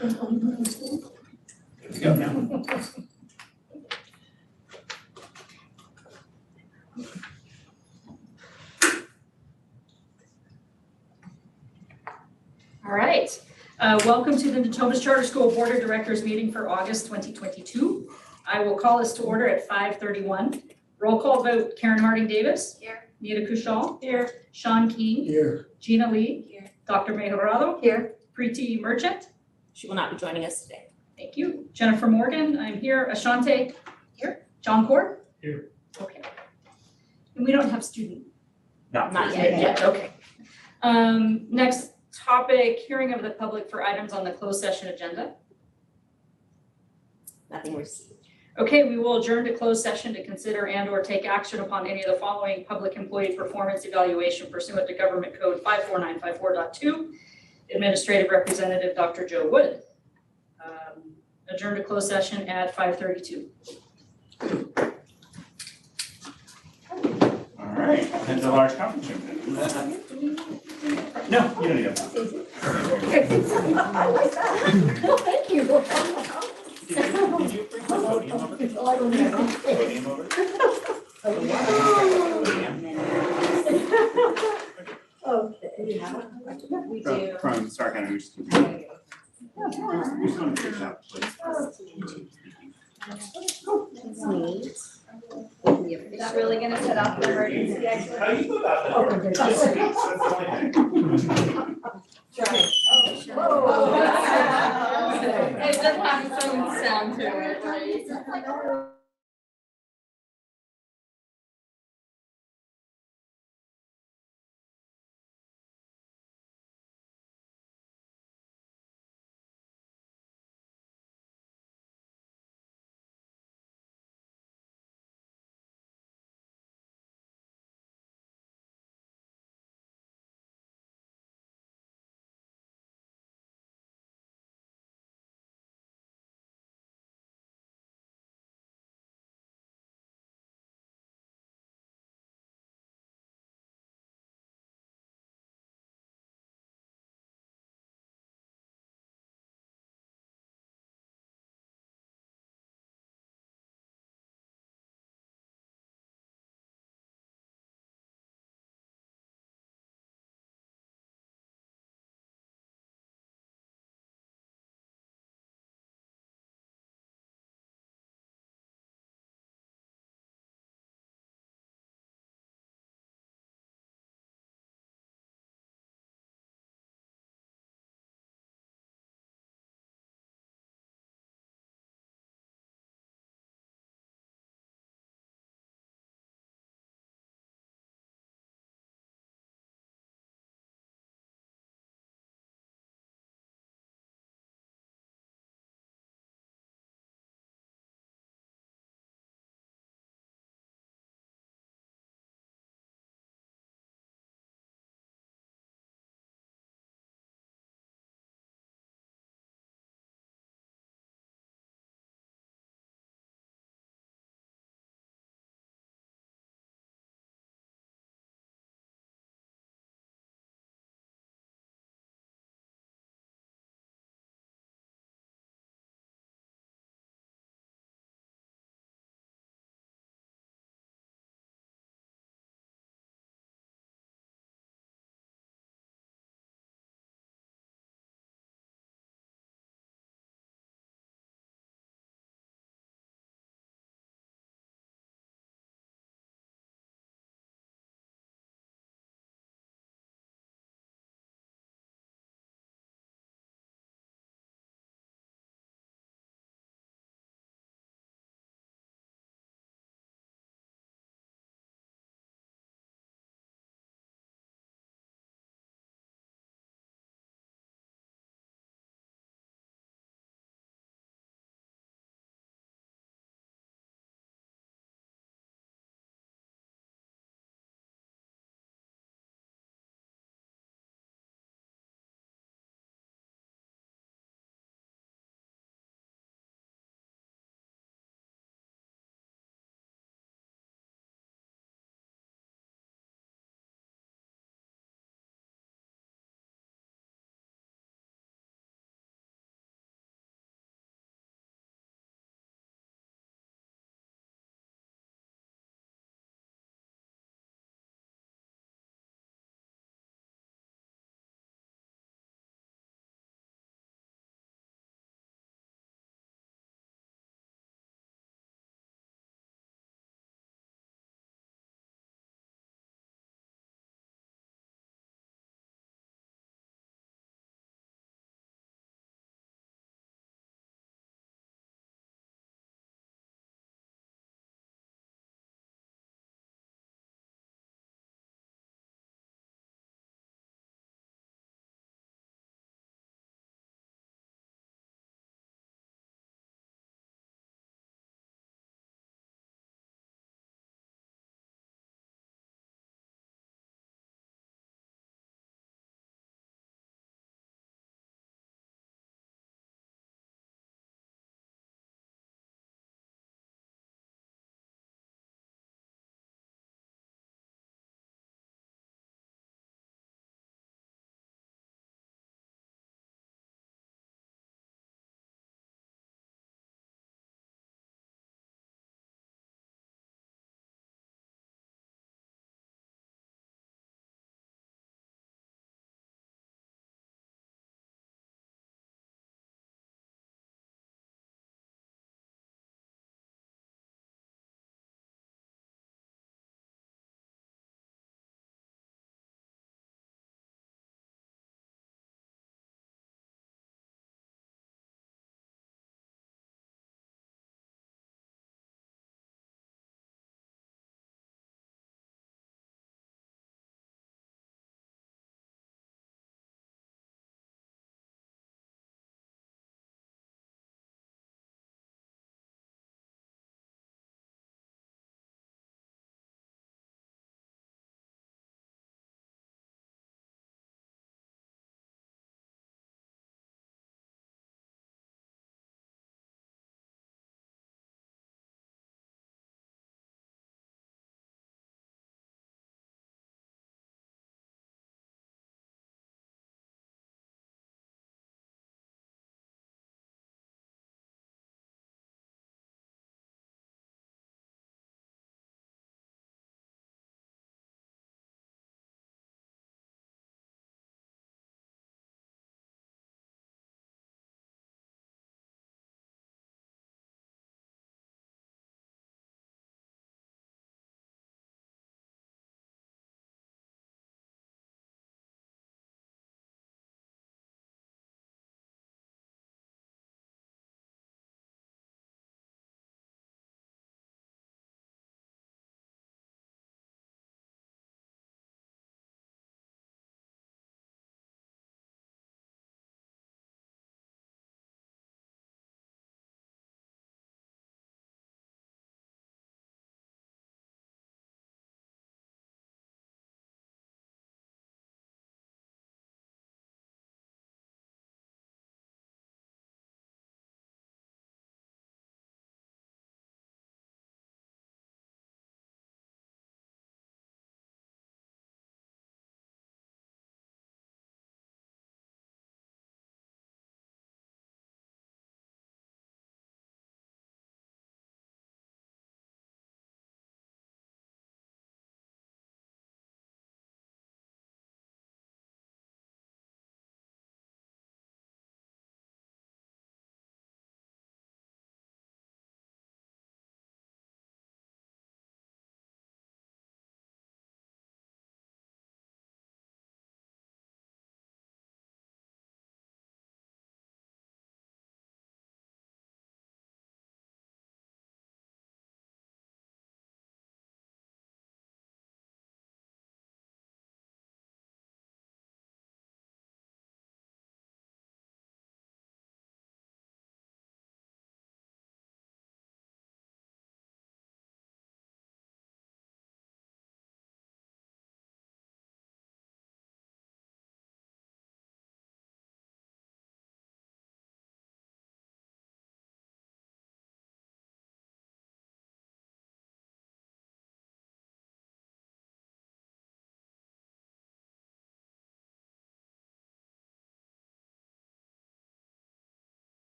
Let's go now. All right, welcome to the Natomas Charter School Board of Directors meeting for August 2022. I will call us to order at 5:31. Roll call vote, Karen Harding Davis. Here. Nita Kushal. Here. Sean Keen. Here. Gina Lee. Here. Dr. Mejorado. Here. Preeti Merchant. She will not be joining us today. Thank you. Jennifer Morgan, I'm here. Ashante. Here. John Cord. Here. Okay. And we don't have student. Not yet. Okay. Next topic, hearing of the public for items on the closed session agenda. Nothing received. Okay, we will adjourn to closed session to consider and or take action upon any of the following public employee performance evaluation pursuant to Government Code 54954.2. Administrative Representative Dr. Joe Wood. Adjourn to closed session at 5:32. All right, and the large conference room. No, you don't need it. I like that. Thank you. Did you bring the podium over? Oh, I don't know. Podium over? Okay. We do. From Star County. Who's going to fix up, please? Sweet. Is that really gonna set off the emergency exit? How do you go about that? Just speaks, that's the only thing. Oh. It does have some sound to it, right?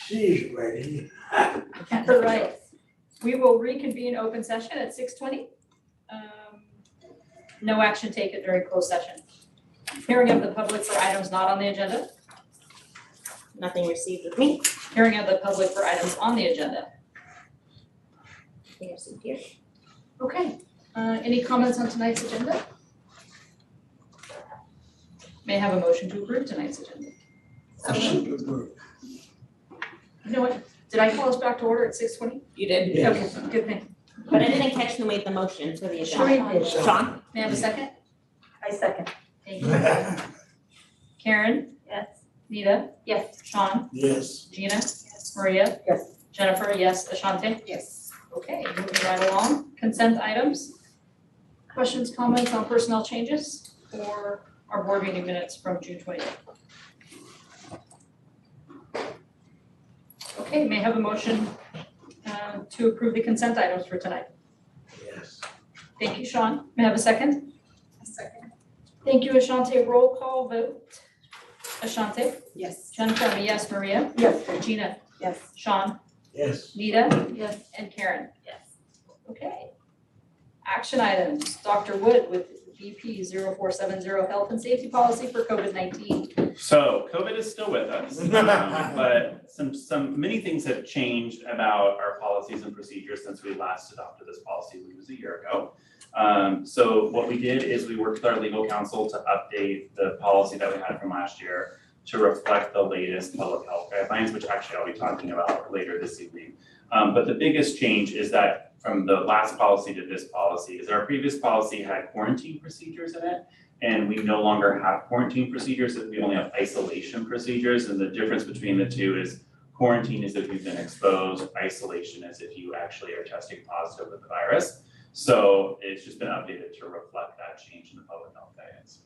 She's ready. All right. We will reconvene open session at 6:20. No action taken during closed session. Hearing of the public for items not on the agenda. Nothing received with me. Hearing of the public for items on the agenda. Nothing received here. Okay, any comments on tonight's agenda? May I have a motion to approve tonight's agenda? You know what, did I call us back to order at 6:20? You did. Yeah. Okay, good thing. But I didn't catch who made the motion for the Sure agenda. you did. Sean? May I have a second? I second. Thank you. Karen? Yes. Nita? Yes. Sean? Yes. Gina? Maria? Yes. Jennifer, yes. Ashante? Yes. Okay, moving right along. Consent items. Questions, comments on personnel changes or our board meeting minutes from June 28th? Okay, may I have a motion to approve the consent items for tonight? Yes. Thank you, Sean. May I have a second? A second. Thank you, Ashante. Roll call vote. Ashante? Yes. Jennifer, yes. Maria? Yes. Gina? Yes. Sean? Yes. Nita? Yes. And Karen? Yes. Okay. Action items. Dr. Wood with BP 0470 Health and Safety Policy for COVID-19. So COVID is still with us, but many things have changed about our policies and procedures since we last adopted this policy, which was a year ago. So what we did is we worked with our legal counsel to update the policy that we had from last year to reflect the latest public health guidelines, which actually I'll be talking about later this evening. But the biggest change is that from the last policy to this policy is our previous policy had quarantine procedures in it, and we no longer have quarantine procedures, we only have isolation procedures, and the difference between the two is quarantine is if you've been exposed, isolation is if you actually are testing positive with the virus. So it's just been updated to reflect that change in the public health guidance.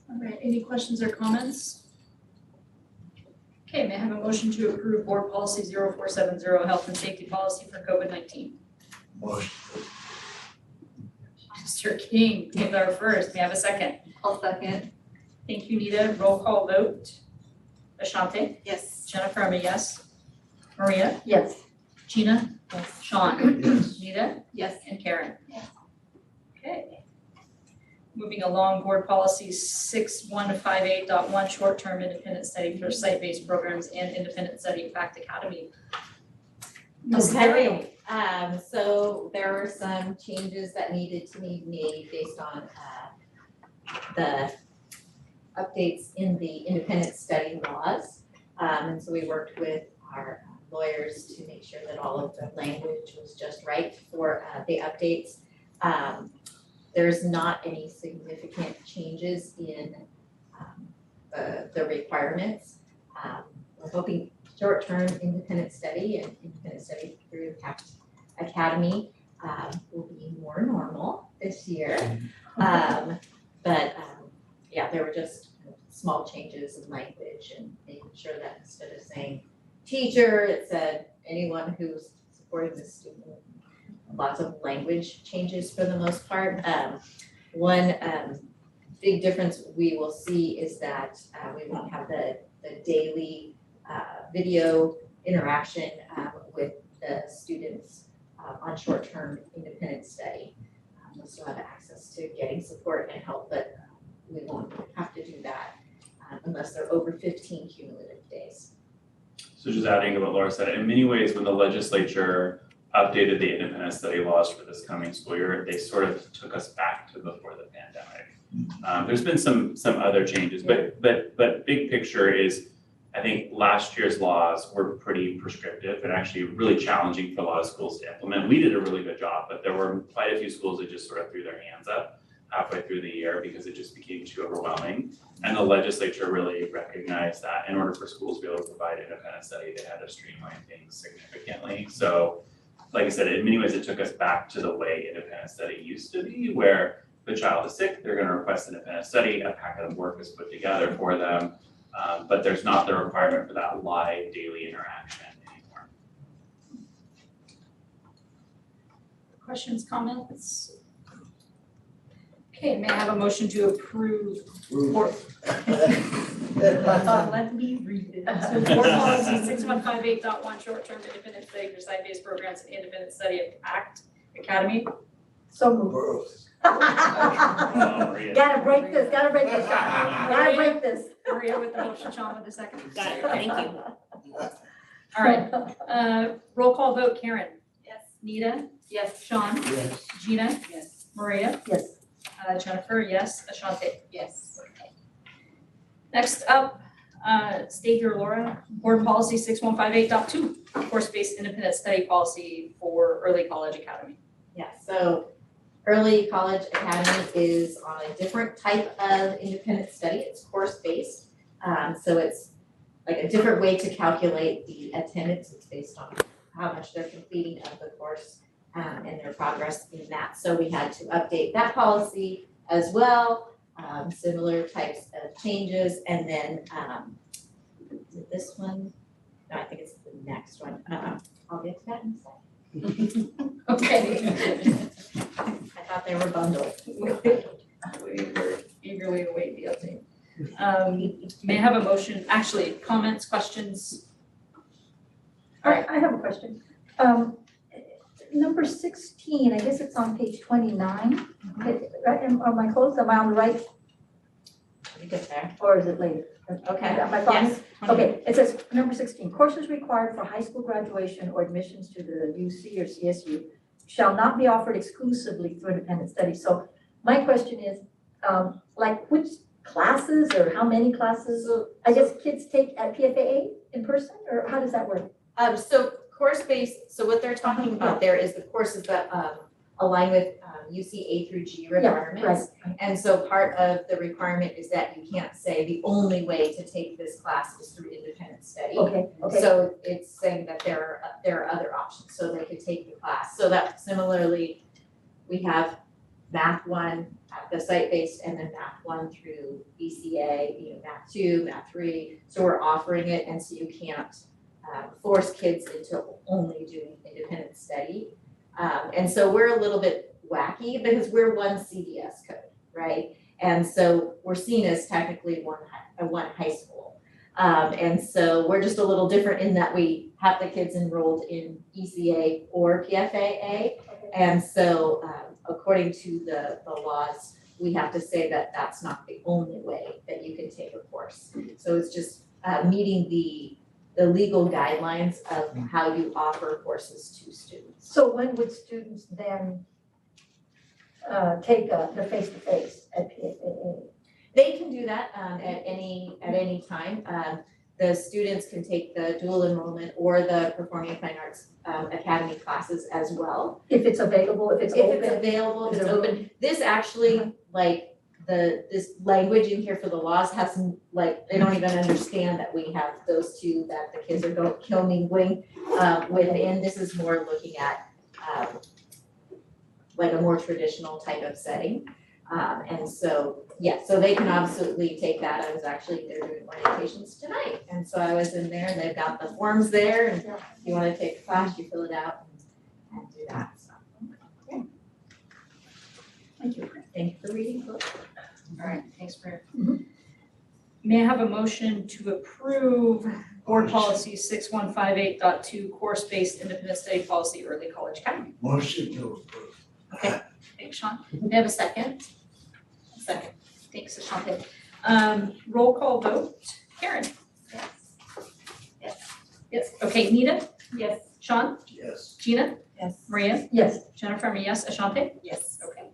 All right, any questions or comments? Okay, may I have a motion to approve board policy 0470 Health and Safety Policy for COVID-19? Motion. Mr. King, with our first, may I have a second? I'll second. Thank you, Nita. Roll call vote. Ashante? Yes. Jennifer, I'm a yes. Maria? Yes. Gina? Yes. Sean? Yes. Nita? Yes. And Karen? Yes. Okay. Moving along, board policy 6158.1, short-term independent study for site-based programs and independent study Fact Academy. Ms. Miriam. Okay, so there were some changes that needed to be made based on the updates in the independent study laws. And so we worked with our lawyers to make sure that all of the language was just right for the updates. There's not any significant changes in the requirements. We're hoping short-term independent study and independent study through Fact Academy will be more normal this year. Yeah, there were just small changes in language and making sure that instead of saying teacher, it said anyone who's supporting the student. Lots of language changes for the most part. One big difference we will see is that we won't have the daily video interaction with the students on short-term independent study. They'll still have access to getting support and help, but we won't have to do that unless they're over 15 cumulative days. So just adding to what Laura said, in many ways when the legislature updated the independent study laws for this coming school year, they sort of took us back to before the pandemic. There's been some other changes, but big picture is, I think last year's laws were pretty prescriptive and actually really challenging for a lot of schools to implement. We did a really good job, but there were quite a few schools that just sort of threw their hands up halfway through the year because it just became too overwhelming. And the legislature really recognized that in order for schools to be able to provide independent study, they had to streamline things significantly. So like I said, in many ways, it took us back to the way independent study used to be, where if a child is sick, they're gonna request independent study, a packet of work is put together for them, but there's not the requirement for that live daily interaction anymore. Questions, comments? Okay, may I have a motion to approve board? Let me read it. So board policy 6158.1, short-term independent study for site-based programs and independent study of ACT Academy. So moved. Approved. Maria. Gotta break this, gotta break this, gotta break this. Maria with the motion, Sean with the second. Got it, thank you. All right, roll call vote, Karen. Yes. Nita, Yes. Sean, Yes. Gina, Yes. Maria, Yes. Jennifer, yes, Ashante. Yes. Next up, state your Laura, board policy 6158.2, course-based independent study policy for early college academy. Yeah, so Early College Academy is on a different type of independent study. It's course-based. So it's like a different way to calculate the attendance. It's based on how much they're completing of the course and their progress in that. So we had to update that policy as well. Similar types of changes. And then is it this one? No, I think it's the next one. I'll get to that in a second. Okay. I thought they were bundled. We were eagerly await the update. May I have a motion, actually, comments, questions? All right. I have a question. Number 16, I guess it's on page 29. Right, am I close? Am I on the right, You get there. or is it later? Okay. Am I following? Yes. Okay, it says number 16, courses required for high school graduation or admissions to the UC or CSU shall not be offered exclusively through independent study. So my question is, like which classes or how many classes, I guess kids take at PFAA in person, or how does that work? So course-based, so what they're talking about there is the courses that align with UC A through G requirements. Right. And so part of the requirement is that you can't say the only way to take this class is through independent study. Okay, okay. So it's saying that there are other options, so they could take the class. So that similarly, we have Math 1 at the site-based and then Math 1 through BCA, Math 2, Math 3. So we're offering it, and so you can't force kids into only doing independent study. And so we're a little bit wacky because we're one CDS code, right? And so we're seen as technically one high school. And so we're just a little different in that we have the kids enrolled in ECA or PFAA. And so according to the laws, we have to say that that's not the only way that you can take a course. So it's just meeting the legal guidelines of how you offer courses to students. So when would students then take the face-to-face at PFAA? They can do that at any time. The students can take the dual enrollment or the Performing Fine Arts Academy classes as well. If it's available, if it's If open? it's available, if Is it's there open. This actually, like, this language in here for the laws has, like, they don't even understand that we have those two that the kids are co-mingling within. This is more looking at like a more traditional type of setting. And so, yeah, so they can absolutely take that. I was actually, they're doing orientations tonight. And so I was in there and they've got the forms there, and if you wanna take a class, you fill it out and do that, so. Yeah. Thank you. Thank you for reading. All right, thanks, Maria. Mhm. May I have a motion to approve board policy 6158.2, course-based independent study policy, early college academy? Motion to approve. Thanks, Sean. May I have a second? Second. Thanks, Ashante. Roll call vote. Karen? Yes. Okay, Nita? Yes. Sean? Yes. Gina? Yes. Maria? Yes. Jennifer, I'm a yes. Ashante? Yes. Okay.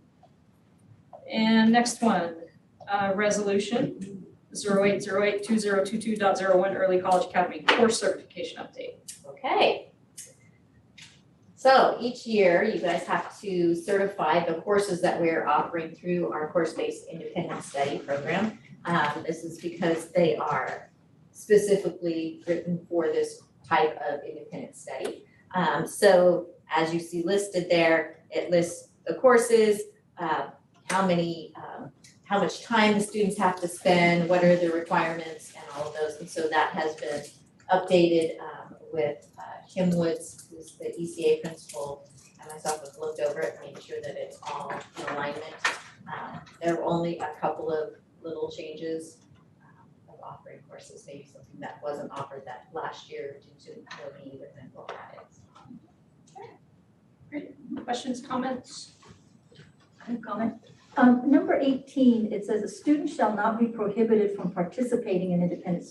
And next one, resolution 08082022.01 Early College Academy course certification update. Okay. So each year, you guys have to certify the courses that we're offering through our course-based independent study program. This is because they are specifically written for this type of independent study. So as you see listed there, it lists the courses, how much time the students have to spend, what are the requirements, and all of those. And so that has been updated with Kim Woods, who's the ECA principal, and myself have looked over it, made sure that it's all in alignment. There were only a couple of little changes of offering courses, maybe something that wasn't offered that last year due to no need, and then we'll add it. Questions, comments? Any comment? Number 18, it says a student shall not be prohibited from participating in independent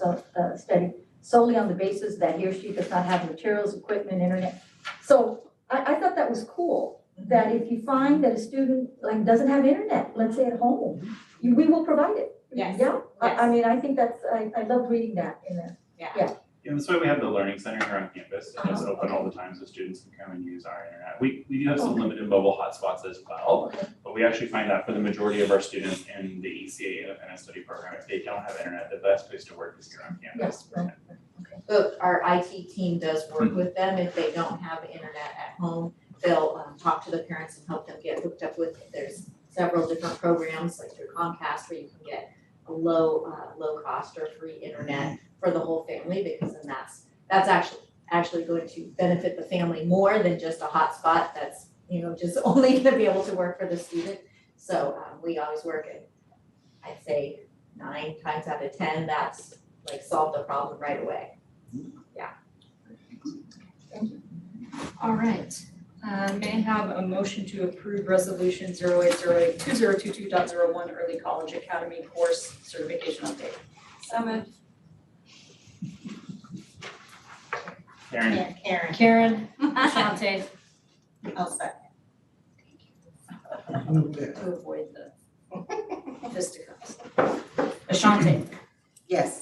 study solely on the basis that he or she does not have materials, equipment, internet. So I thought that was cool, that if you find that a student like doesn't have internet, let's say at home, we will provide it. Yes. Yeah, I Yes. mean, I think that's, I love reading that in there. Yeah, that's why we have the Learning Center here on campus. It's open all the time so students can come and use our internet. We do have some limited mobile hotspots as well, but we actually find that for the majority of our students in the ECA independent study program, if they don't have internet, the best place to work is here on campus. Yes, right. But our IT team does work with them. If they don't have internet at home, they'll talk to the parents and help them get hooked up with, there's several different programs like through Comcast where you can get a low cost or free internet for the whole family, because then that's actually going to benefit the family more than just a hotspot that's, just only gonna be able to work for the student. So we always work at, I'd say 9 times out of 10, that's like solved the problem right away. All right. May I have a motion to approve resolution 08082022.01 early college academy course certification update? So moved. Karen, Karen, Ashante, I'll second. to avoid the fisticuffs. Ashante, Yes.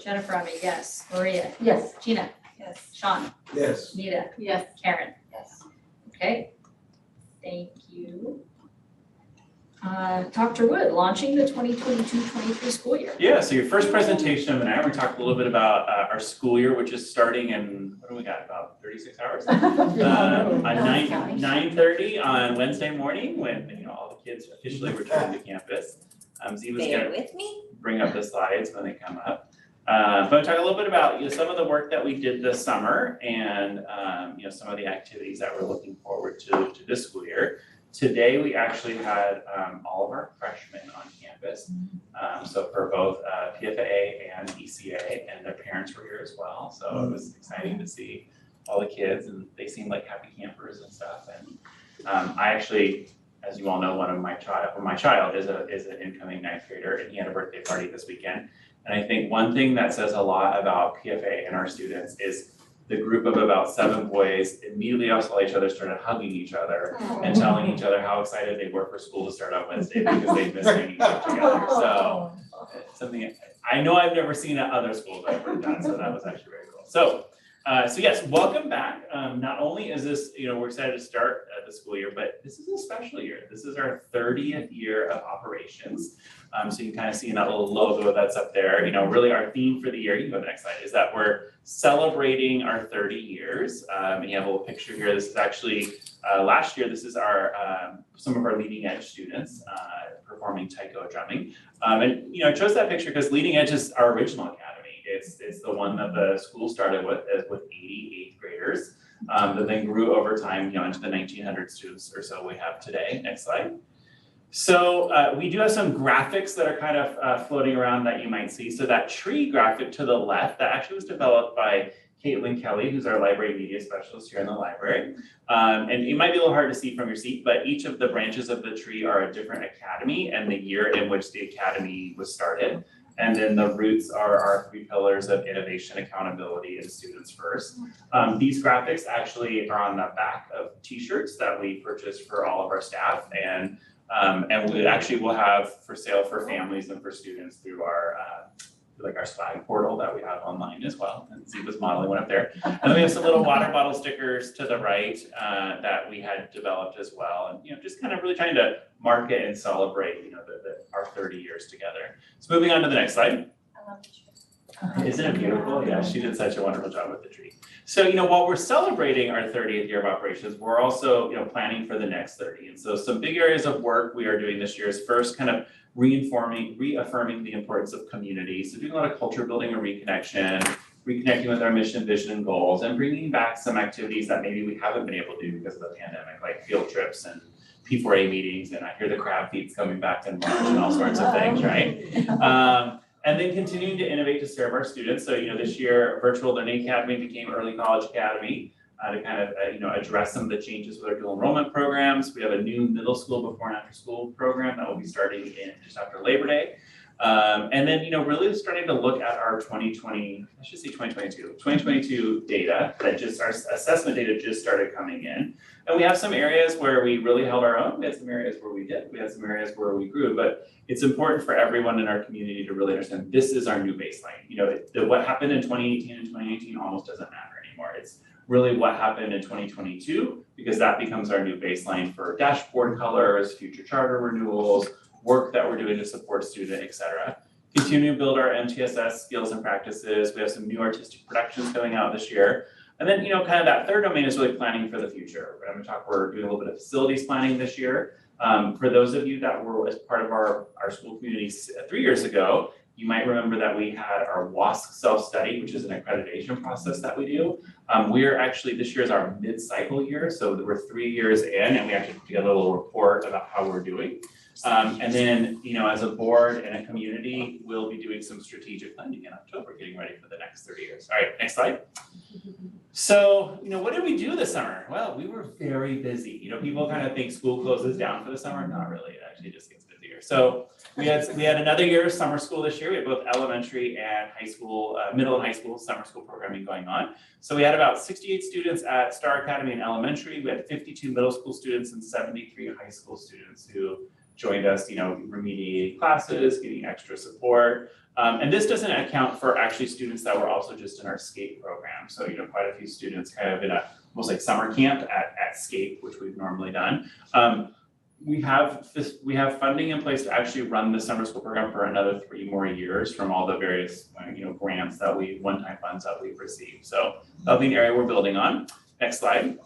Jennifer, I mean, yes. Maria, Yes, Gina, Yes. Sean, Yes. Nita, Yes. Karen. Yes. Okay, thank you. Dr. Wood, launching the 2022-23 school year. yeah, so your first presentation of the night, we talked a little bit about our school year, which is starting in, what do we got, about 36 hours? On 9:30 on Wednesday morning, when all the kids officially return to campus. Ziva's gonna with me? bring up the slides when they come up. But I'll talk a little bit about some of the work that we did this summer and some of the activities that we're looking forward to this school year. Today, we actually had all of our freshmen on campus. So for both PFA and ECA, and their parents were here as well. So it was exciting to see all the kids, and they seemed like happy campers and stuff. And I actually, as you all know, my child is an incoming 9th grader, and he had a birthday party this weekend. And I think one thing that says a lot about PFA and our students is the group of about 7 boys immediately saw each other, started hugging each other and telling each other how excited they were for school to start on Wednesday because they'd been hanging out together. So something I know I've never seen at other schools I've heard that, so that was actually very cool. So yes, welcome back. Not only is this, we're excited to start the school year, but this is a special year. This is our 30th year of operations. So you can kind of see in that little logo that's up there, really our theme for the year, you can go to the next slide, is that we're celebrating our 30 years. And you have a little picture here. This is actually, last year, this is our some of our leading edge students performing taiko drumming. And I chose that picture because leading edge is our original academy. It's the one that the school started with 80 8th graders that then grew over time, into the 1900 students or so we have today. Next slide. So we do have some graphics that are kind of floating around that you might see. So that tree graphic to the left, that actually was developed by Caitlin Kelly, who's our library media specialist here in the library. And it might be a little hard to see from your seat, but each of the branches of the tree are a different academy and the year in which the academy was started. And then the roots are our 3 pillars of innovation, accountability, and students first. These graphics actually are on the back of t-shirts that we purchased for all of our staff. And we actually will have for sale for families and for students through our our swag portal that we have online as well. And Ziva's modeling one up there. And then we have some little water bottle stickers to the right that we had developed as well. And just kind of really trying to market and celebrate our 30 years together. So moving on to the next slide. I love the tree. Isn't it beautiful? Yeah, she did such a wonderful job with the tree. So, while we're celebrating our 30th year of operations, we're also, planning for the next 30. And so some big areas of work we are doing this year is first kind of reaffirming the importance of community. So doing a lot of culture building and reconnecting with our mission, vision, and goals, and bringing back some activities that maybe we haven't been able to do because of the pandemic, like field trips and P4A meetings, and I hear the crab feeds coming back in March and all sorts of things, right? And then continuing to innovate to serve our students. So, this year, Virtual Learning Academy became Early College Academy to kind of, address some of the changes with our dual enrollment programs. We have a new middle school before and after school program that will be starting in just after Labor Day. And then, really starting to look at our 2022 data that just, our assessment data just started coming in. And we have some areas where we really held our own. We had some areas where we did. We had some areas where we grew, but it's important for everyone in our community to really understand this is our new baseline. What happened in 2018 and 2019 almost doesn't matter anymore. It's really what happened in 2022, because that becomes our new baseline for dashboard colors, future charter renewals, work that we're doing to support student, et cetera. Continue to build our MTSS skills and practices. We have some new artistic productions coming out this year. And then, kind of that third domain is really planning for the future. We're doing a little bit of facilities planning this year. For those of you that were as part of our school community 3 years ago, you might remember that we had our WASC self-study, which is an accreditation process that we do. We're actually, this year is our mid-cycle year, so we're 3 years in, and we actually put together a little report about how we're doing. And then, as a board and a community, we'll be doing some strategic planning in October, getting ready for the next 30 years. All right, next slide. So, what did we do this summer? Well, we were very busy. People kind of think school closes down for the summer. Not really, it actually just gets busier. So we had another year of summer school this year. We had both elementary and high school, middle and high school summer school programming going on. So we had about 68 students at Star Academy in elementary. We had 52 middle school students and 73 high school students who joined us, remediating classes, getting extra support. And this doesn't account for actually students that were also just in our SCAPE program. So, quite a few students kind of in a almost like summer camp at SCAPE, which we've normally done. We have funding in place to actually run the summer school program for another 3 more years from all the various, grants that one-time funds that we've received. So that'll be an area we're building on. Next slide.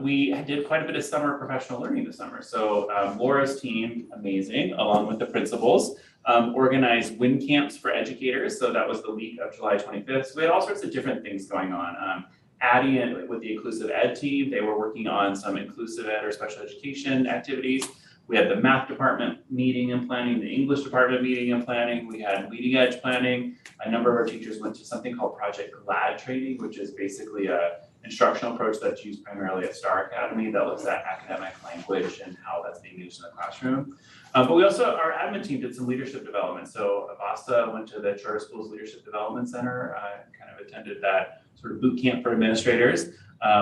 We did quite a bit of summer professional learning this summer. So Laura's team, amazing, along with the principals, organized WIN camps for educators. So that was the week of July 25th. So we had all sorts of different things going on. Addie and with the inclusive ed team, they were working on some inclusive ed or special education activities. We had the math department meeting and planning, the English department meeting and planning. We had leading edge planning. A number of our teachers went to something called Project GLAD training, which is basically a instructional approach that's used primarily at Star Academy that looks at academic language and how that's being used in the classroom. But we also, our admin team did some leadership development. So Avasta went to the Charter Schools Leadership Development Center, kind of attended that sort of boot camp for administrators.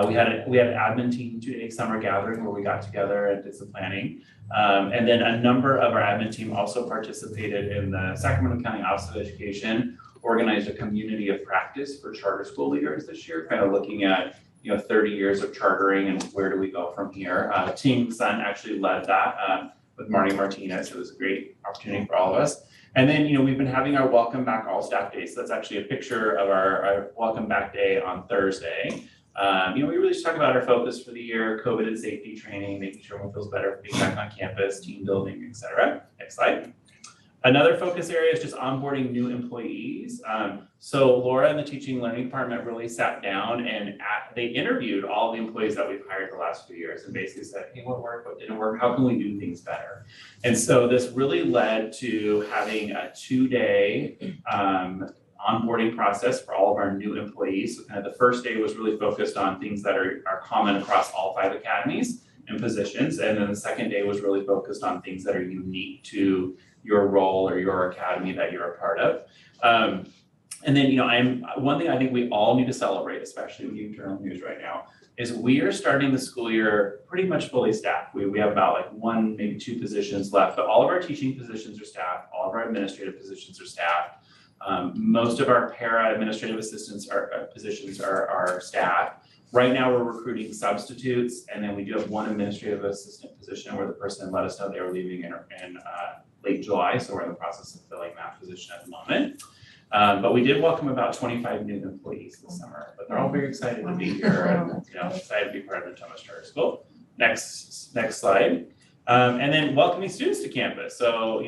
We had an admin team 2-day summer gathering where we got together and did some planning. And then a number of our admin team also participated in the Sacramento County Office of Education, organized a community of practice for charter school leaders this year, kind of looking at 30 years of chartering and where do we go from here. Team Sun actually led that with Marty Martinez. It was a great opportunity for all of us. And then we've been having our Welcome Back All Staff Day. So that's actually a picture of our Welcome Back Day on Thursday. We really just talk about our focus for the year, COVID and safety training, making sure everyone feels better being back on campus, team building, et cetera. Next slide. Another focus area is just onboarding new employees. So Laura and the teaching learning department really sat down and they interviewed all the employees that we've hired the last few years and basically said, hey, what worked, what didn't work, how can we do things better? And so this really led to having a 2-day onboarding process for all of our new employees. So kind of the first day was really focused on things that are common across all 5 academies and positions. And then the second day was really focused on things that are unique to your role or your academy that you're a part of. And then, one thing I think we all need to celebrate, especially with internal news right now, is we are starting the school year pretty much fully staffed. We have about like 1, maybe 2 positions left, but all of our teaching positions are staffed, all of our administrative positions are staffed. Most of our para-administrative assistants positions are staffed. Right now, we're recruiting substitutes, and then we do have 1 administrative assistant position where the person let us know they were leaving in late July, so we're in the process of filling that position at the moment. But we did welcome about 25 new employees this summer, but they're all very excited to be here and excited to be part of the Thomas Charter School. Next slide. And then welcoming students to campus. So,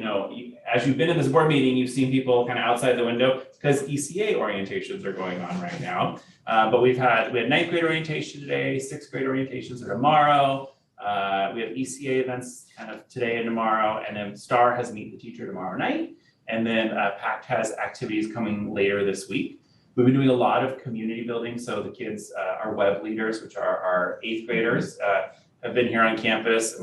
as you've been in this board meeting, you've seen people kind of outside the window because ECA orientations are going on right now. But we had 9th grade orientation today, 6th grade orientations are tomorrow. We have ECA events kind of today and tomorrow, and then STAR has Meet the Teacher tomorrow night. And then PACT has activities coming later this week. We've been doing a lot of community building. So the kids, our web leaders, which are our 8th graders, have been here on campus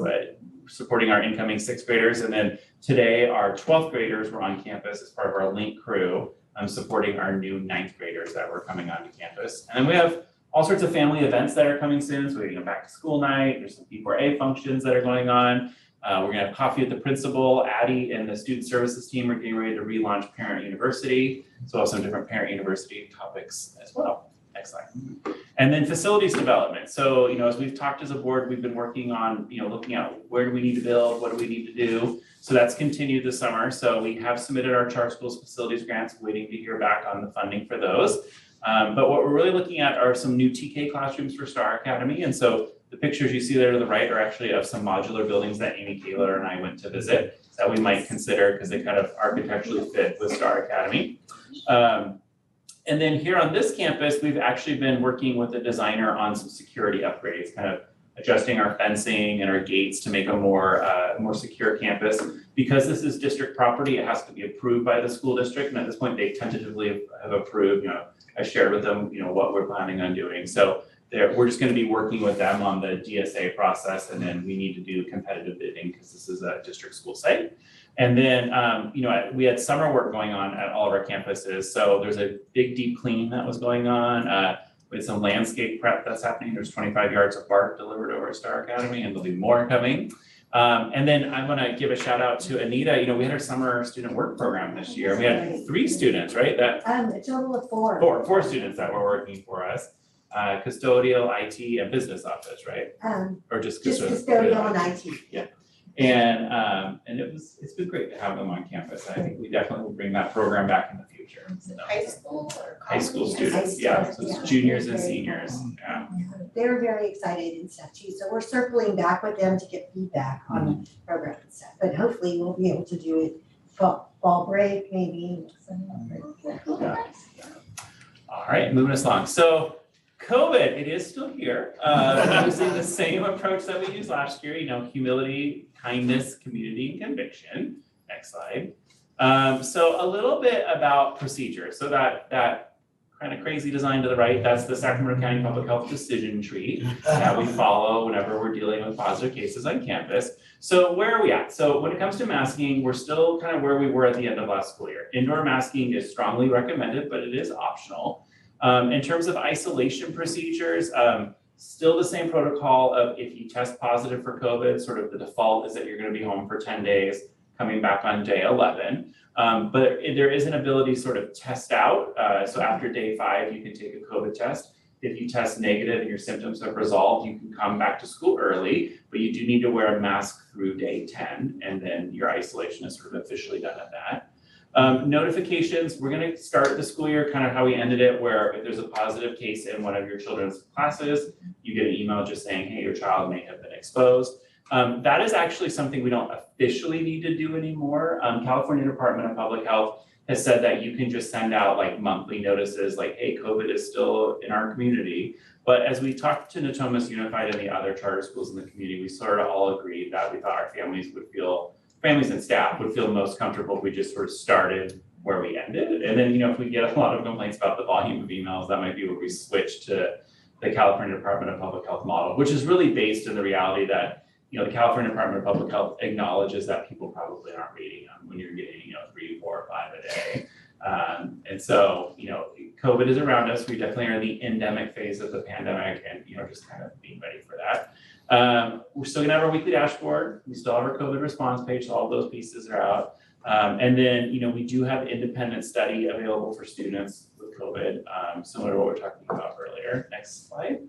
supporting our incoming 6th graders. And then today our 12th graders were on campus as part of our Link crew, supporting our new 9th graders that were coming onto campus. And then we have all sorts of family events that are coming soon. So we're getting a back to school night. There's some P4A functions that are going on. We're gonna have coffee with the principal. Addie and the student services team are getting ready to relaunch Parent University. So we'll have some different Parent University topics as well. Next slide. And then facilities development. So, as we've talked as a board, we've been working on, looking at where do we need to build, what do we need to do. So that's continued this summer. So we have submitted our charter schools facilities grants, waiting to hear back on the funding for those. But what we're really looking at are some new TK classrooms for Star Academy. And so the pictures you see there to the right are actually of some modular buildings that Amy Kaler and I went to visit that we might consider because they kind of architecturally fit with Star Academy. And then here on this campus, we've actually been working with a designer on some security upgrades, kind of adjusting our fencing and our gates to make a more secure campus. Because this is district property, it has to be approved by the school district. And at this point, they tentatively have approved. I shared with them, what we're planning on doing. So we're just going to be working with them on the DSA process, and then we need to do competitive bidding because this is a district school site. And then, we had summer work going on at all of our campuses. So there's a big deep cleaning that was going on. With some landscape prep that's happening. There's 25 yards of bark delivered over at Star Academy, and there'll be more coming. And then I want to give a shout out to Anita. We had our summer student work program this year. We had 3 students, right? A total of 4. Four students that were working for us. Custodial, IT, and business office, right? Or just custodial and IT. Yeah. And it's been great to have them on campus. I think we definitely will bring that program back in the future. So, High school or high school college? students, yeah. So it's juniors and seniors. Yeah. They're very excited and stuff too. So we're circling back with them to get feedback on the program and stuff. But hopefully we'll be able to do it fall break, maybe. Yeah. All right, moving us along. So COVID, it is still here. Using the same approach that we used last year, humility, kindness, community, and conviction. Next slide. So a little bit about procedure. So that kind of crazy design to the right, that's the Sacramento County Public Health decision tree that we follow whenever we're dealing with positive cases on campus. So where are we at? So when it comes to masking, we're still kind of where we were at the end of last school year. Indoor masking is strongly recommended, but it is optional. In terms of isolation procedures, still the same protocol of if you test positive for COVID, sort of the default is that you're going to be home for 10 days, coming back on day 11. But there is an ability to sort of test out. So after day 5, you can take a COVID test. If you test negative and your symptoms have resolved, you can come back to school early, but you do need to wear a mask through day 10, and then your isolation is sort of officially done at that. Notifications, we're going to start the school year kind of how we ended it, where if there's a positive case in one of your children's classes, you get an email just saying, hey, your child may have been exposed. That is actually something we don't officially need to do anymore. California Department of Public Health has said that you can just send out like monthly notices like, hey, COVID is still in our community. But as we talked to Natomas Unified and the other charter schools in the community, we sort of all agreed that we thought our families and staff would feel most comfortable if we just sort of started where we ended. And then, if we get a lot of complaints about the volume of emails, that might be where we switch to the California Department of Public Health model, which is really based in the reality that, the California Department of Public Health acknowledges that people probably aren't reading them when you're getting, 3, 4, or 5 a day. And so, COVID is around us. We definitely are in the endemic phase of the pandemic and, just kind of being ready for that. We're still gonna have our weekly dashboard. We still have our COVID response page, so all of those pieces are out. And then, we do have independent study available for students with COVID, similar to what we were talking about earlier. Next slide.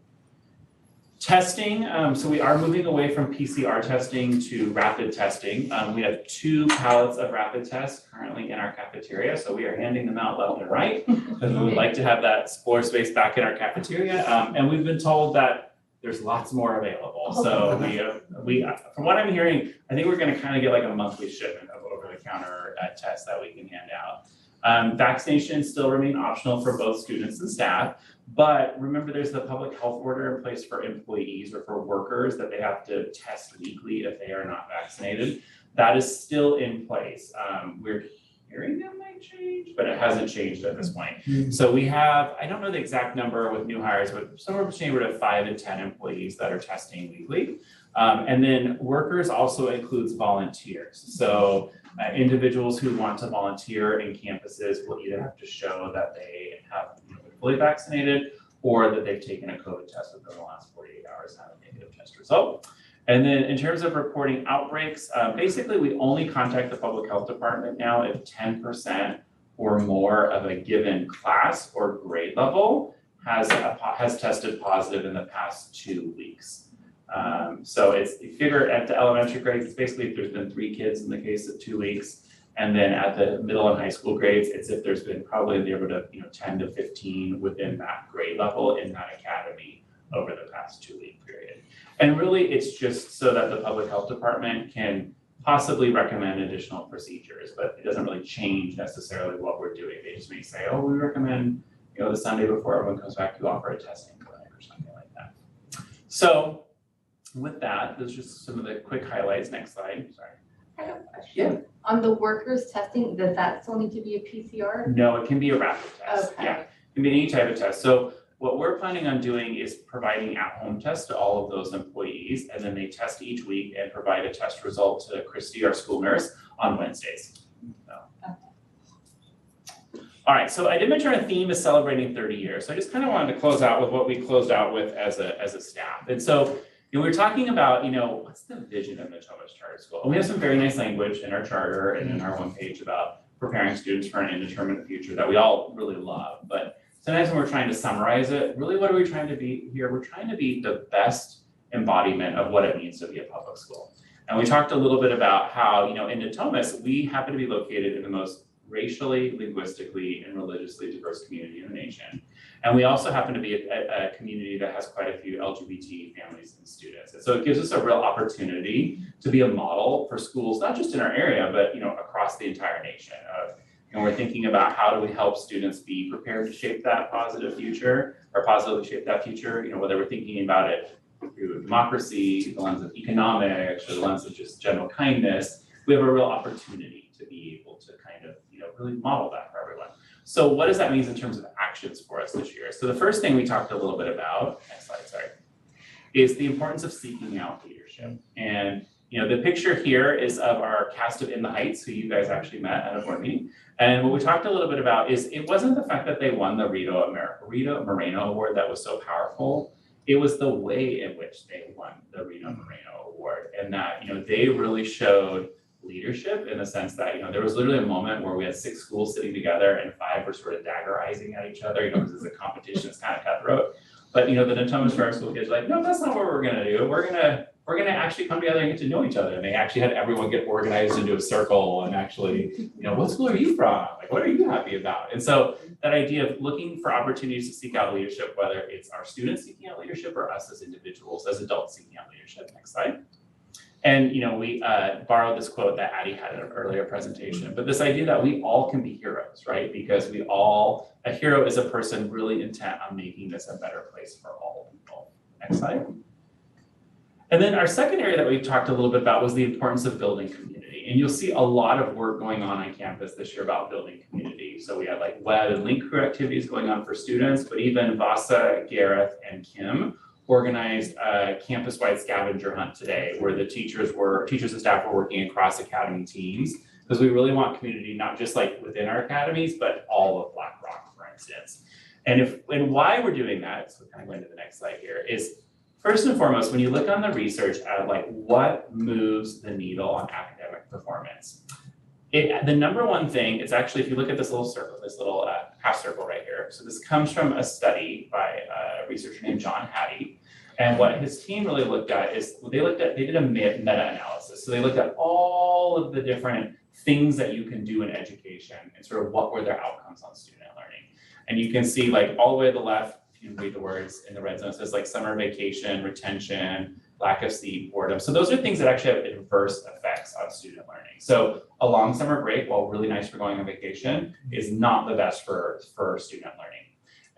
Testing, so we are moving away from PCR testing to rapid testing. We have 2 pallets of rapid tests currently in our cafeteria, so we are handing them out left and right because we would like to have that floor space back in our cafeteria. And we've been told that there's lots more available. So we from what I'm hearing, I think we're going to kind of get like a monthly shipment of over-the-counter tests that we can hand out. Vaccinations still remain optional for both students and staff, but remember there's the public health order in place for employees or for workers that they have to test weekly if they are not vaccinated. That is still in place. We're hearing it might change, but it hasn't changed at this point. So we have, I don't know the exact number with new hires, but somewhere between 5 and 10 employees that are testing weekly. And then workers also includes volunteers. So individuals who want to volunteer in campuses will either have to show that they have been fully vaccinated or that they've taken a COVID test within the last 48 hours and have a negative test result. And then in terms of reporting outbreaks, basically we only contact the public health department now if 10% or more of a given class or grade level has tested positive in the past 2 weeks. So it's, you figure at the elementary grades, it's basically if there's been 3 kids in the case of 2 weeks. And then at the middle and high school grades, it's if there's been probably in the neighborhood of 10 to 15 within that grade level in that academy over the past 2-week period. And really, it's just so that the public health department can possibly recommend additional procedures, but it doesn't really change necessarily what we're doing. They just may say, oh, we recommend, the Sunday before everyone comes back to offer a testing clinic or something like that. So with that, those are just some of the quick highlights. Next slide, sorry. I have a question. Yeah. On the workers testing, does that still need to be a PCR? No, it can be a rapid test. Okay. Yeah, it can be any type of test. So what we're planning on doing is providing at-home tests to all of those employees, and then they test each week and provide a test result to Christy, our school nurse, on Wednesdays. So. Okay. All right, so I did mention our theme is celebrating 30 years. So I just kind of wanted to close out with what we closed out with as a staff. And so we were talking about, what's the vision of Natomas Charter School? And we have some very nice language in our charter and in our one page about preparing students for an indeterminate future that we all really love. But sometimes when we're trying to summarize it, really what are we trying to be here? We're trying to be the best embodiment of what it means to be a public school. And we talked a little bit about how, in Natomas, we happen to be located in the most racially, linguistically, and religiously diverse community in the nation. And we also happen to be a community that has quite a few LGBT families and students. And so it gives us a real opportunity to be a model for schools, not just in our area, but across the entire nation. And we're thinking about how do we help students be prepared to shape that positive future, or positively shape that future, whether we're thinking about it through democracy, the lens of economics, or the lens of just general kindness. We have a real opportunity to be able to kind of, really model that for everyone. So what does that mean in terms of actions for us this year? So the first thing we talked a little bit about, next slide, sorry, is the importance of seeking out leadership. And the picture here is of our cast of In the Heights, who you guys actually met at a board meeting. And what we talked a little bit about is it wasn't the fact that they won the Rita Moreno Award that was so powerful. It was the way in which they won the Rita Moreno Award, and that they really showed leadership in the sense that there was literally a moment where we had 6 schools sitting together and 5 were sort of daggerizing at each other, because it's a competition, it's kind of cutthroat. But the Natomas Charter School kids were like, no, that's not what we're gonna do. We're gonna actually come together and get to know each other. And they actually had everyone get organized into a circle and actually, what school are you from? Like, what are you happy about? And so that idea of looking for opportunities to seek out leadership, whether it's our students seeking out leadership or us as individuals, as adults seeking out leadership. Next slide. And we borrowed this quote that Addie had in an earlier presentation, but this idea that we all can be heroes, right? Because a hero is a person really intent on making this a better place for all people. Next slide. And then our second area that we talked a little bit about was the importance of building community. And you'll see a lot of work going on campus this year about building community. So we had like web and link crew activities going on for students, but even Vasa, Gareth, and Kim organized a campus-wide scavenger hunt today where the teachers and staff were working across academy teams, because we really want community, not just like within our academies, but all of Black Rock, for instance. And why we're doing that, so kind of going to the next slide here, is first and foremost, when you look on the research at like what moves the needle on academic performance, the number one thing, it's actually, if you look at this little circle, this little half circle right here. So this comes from a study by a researcher named John Hattie. And what his team really looked at is they did a meta-analysis. So they looked at all of the different things that you can do in education and sort of what were their outcomes on student learning. And you can see like all the way to the left, if you read the words in the red zone, it says like summer vacation, retention, lack of sleep, boredom. So those are things that actually have adverse effects on student learning. So a long summer break, while really nice for going on vacation, is not the best for student learning.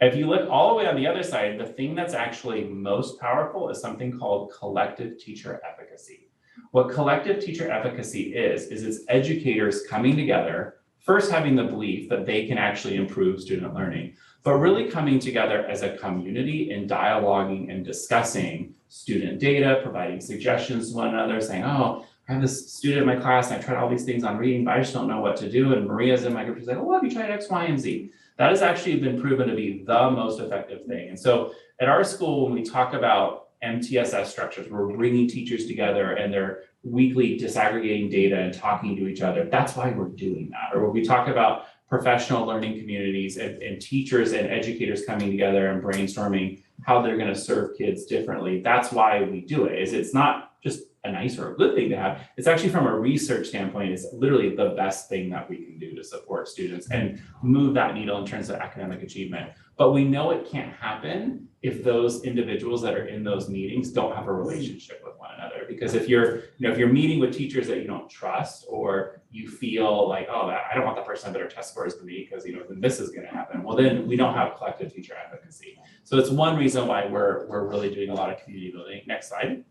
If you look all the way on the other side, the thing that's actually most powerful is something called collective teacher efficacy. What collective teacher efficacy is it's educators coming together, first having the belief that they can actually improve student learning, but really coming together as a community and dialoguing and discussing student data, providing suggestions to one another, saying, oh, I have this student in my class and I tried all these things on reading, but I just don't know what to do. And Maria's in my group, she's like, oh, have you tried X, Y, and Z? That has actually been proven to be the most effective thing. And so at our school, when we talk about MTSS structures, we're bringing teachers together and they're weekly disaggregating data and talking to each other. That's why we're doing that. Or when we talk about professional learning communities and teachers and educators coming together and brainstorming how they're going to serve kids differently, that's why we do it. It's not just a nice or a good thing to have. It's actually, from a research standpoint, it's literally the best thing that we can do to support students and move that needle in terms of academic achievement. But we know it can't happen if those individuals that are in those meetings don't have a relationship with one another. Because if you're meeting with teachers that you don't trust, or you feel like, oh, I don't want that person to have better test scores than me because then this is going to happen. Well, then we don't have collective teacher advocacy. So it's one reason why we're really doing a lot of community building. Next slide.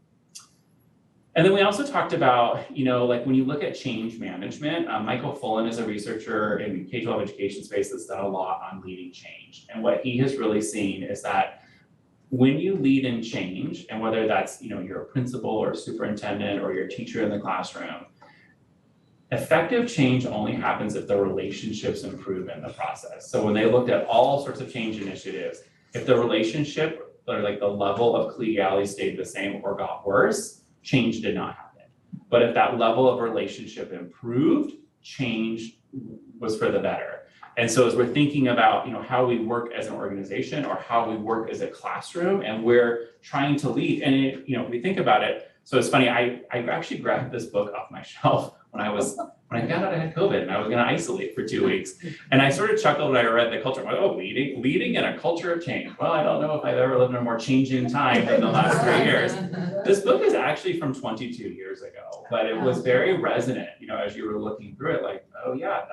And then we also talked about, like when you look at change management, Michael Fullen is a researcher in K-12 education space that's done a lot on leading change. And what he has really seen is that when you lead in change, and whether that's, you're a principal or a superintendent or your teacher in the classroom, effective change only happens if the relationships improve in the process. So when they looked at all sorts of change initiatives, if the relationship or like the level of collegiality stayed the same or got worse, change did not happen. But if that level of relationship improved, change was for the better. And so as we're thinking about, how we work as an organization or how we work as a classroom, and we're trying to lead, and if we think about it, so it's funny, I actually grabbed this book off my shelf when I found out I had COVID and I was going to isolate for 2 weeks. And I sort of chuckled when I read the culture. I'm like, oh, leading in a culture of change. Well, I don't know if I've ever lived in a more changing time than the last 3 years. This book is actually from 22 years ago, but it was very resonant, as you were looking through it, like, oh yeah,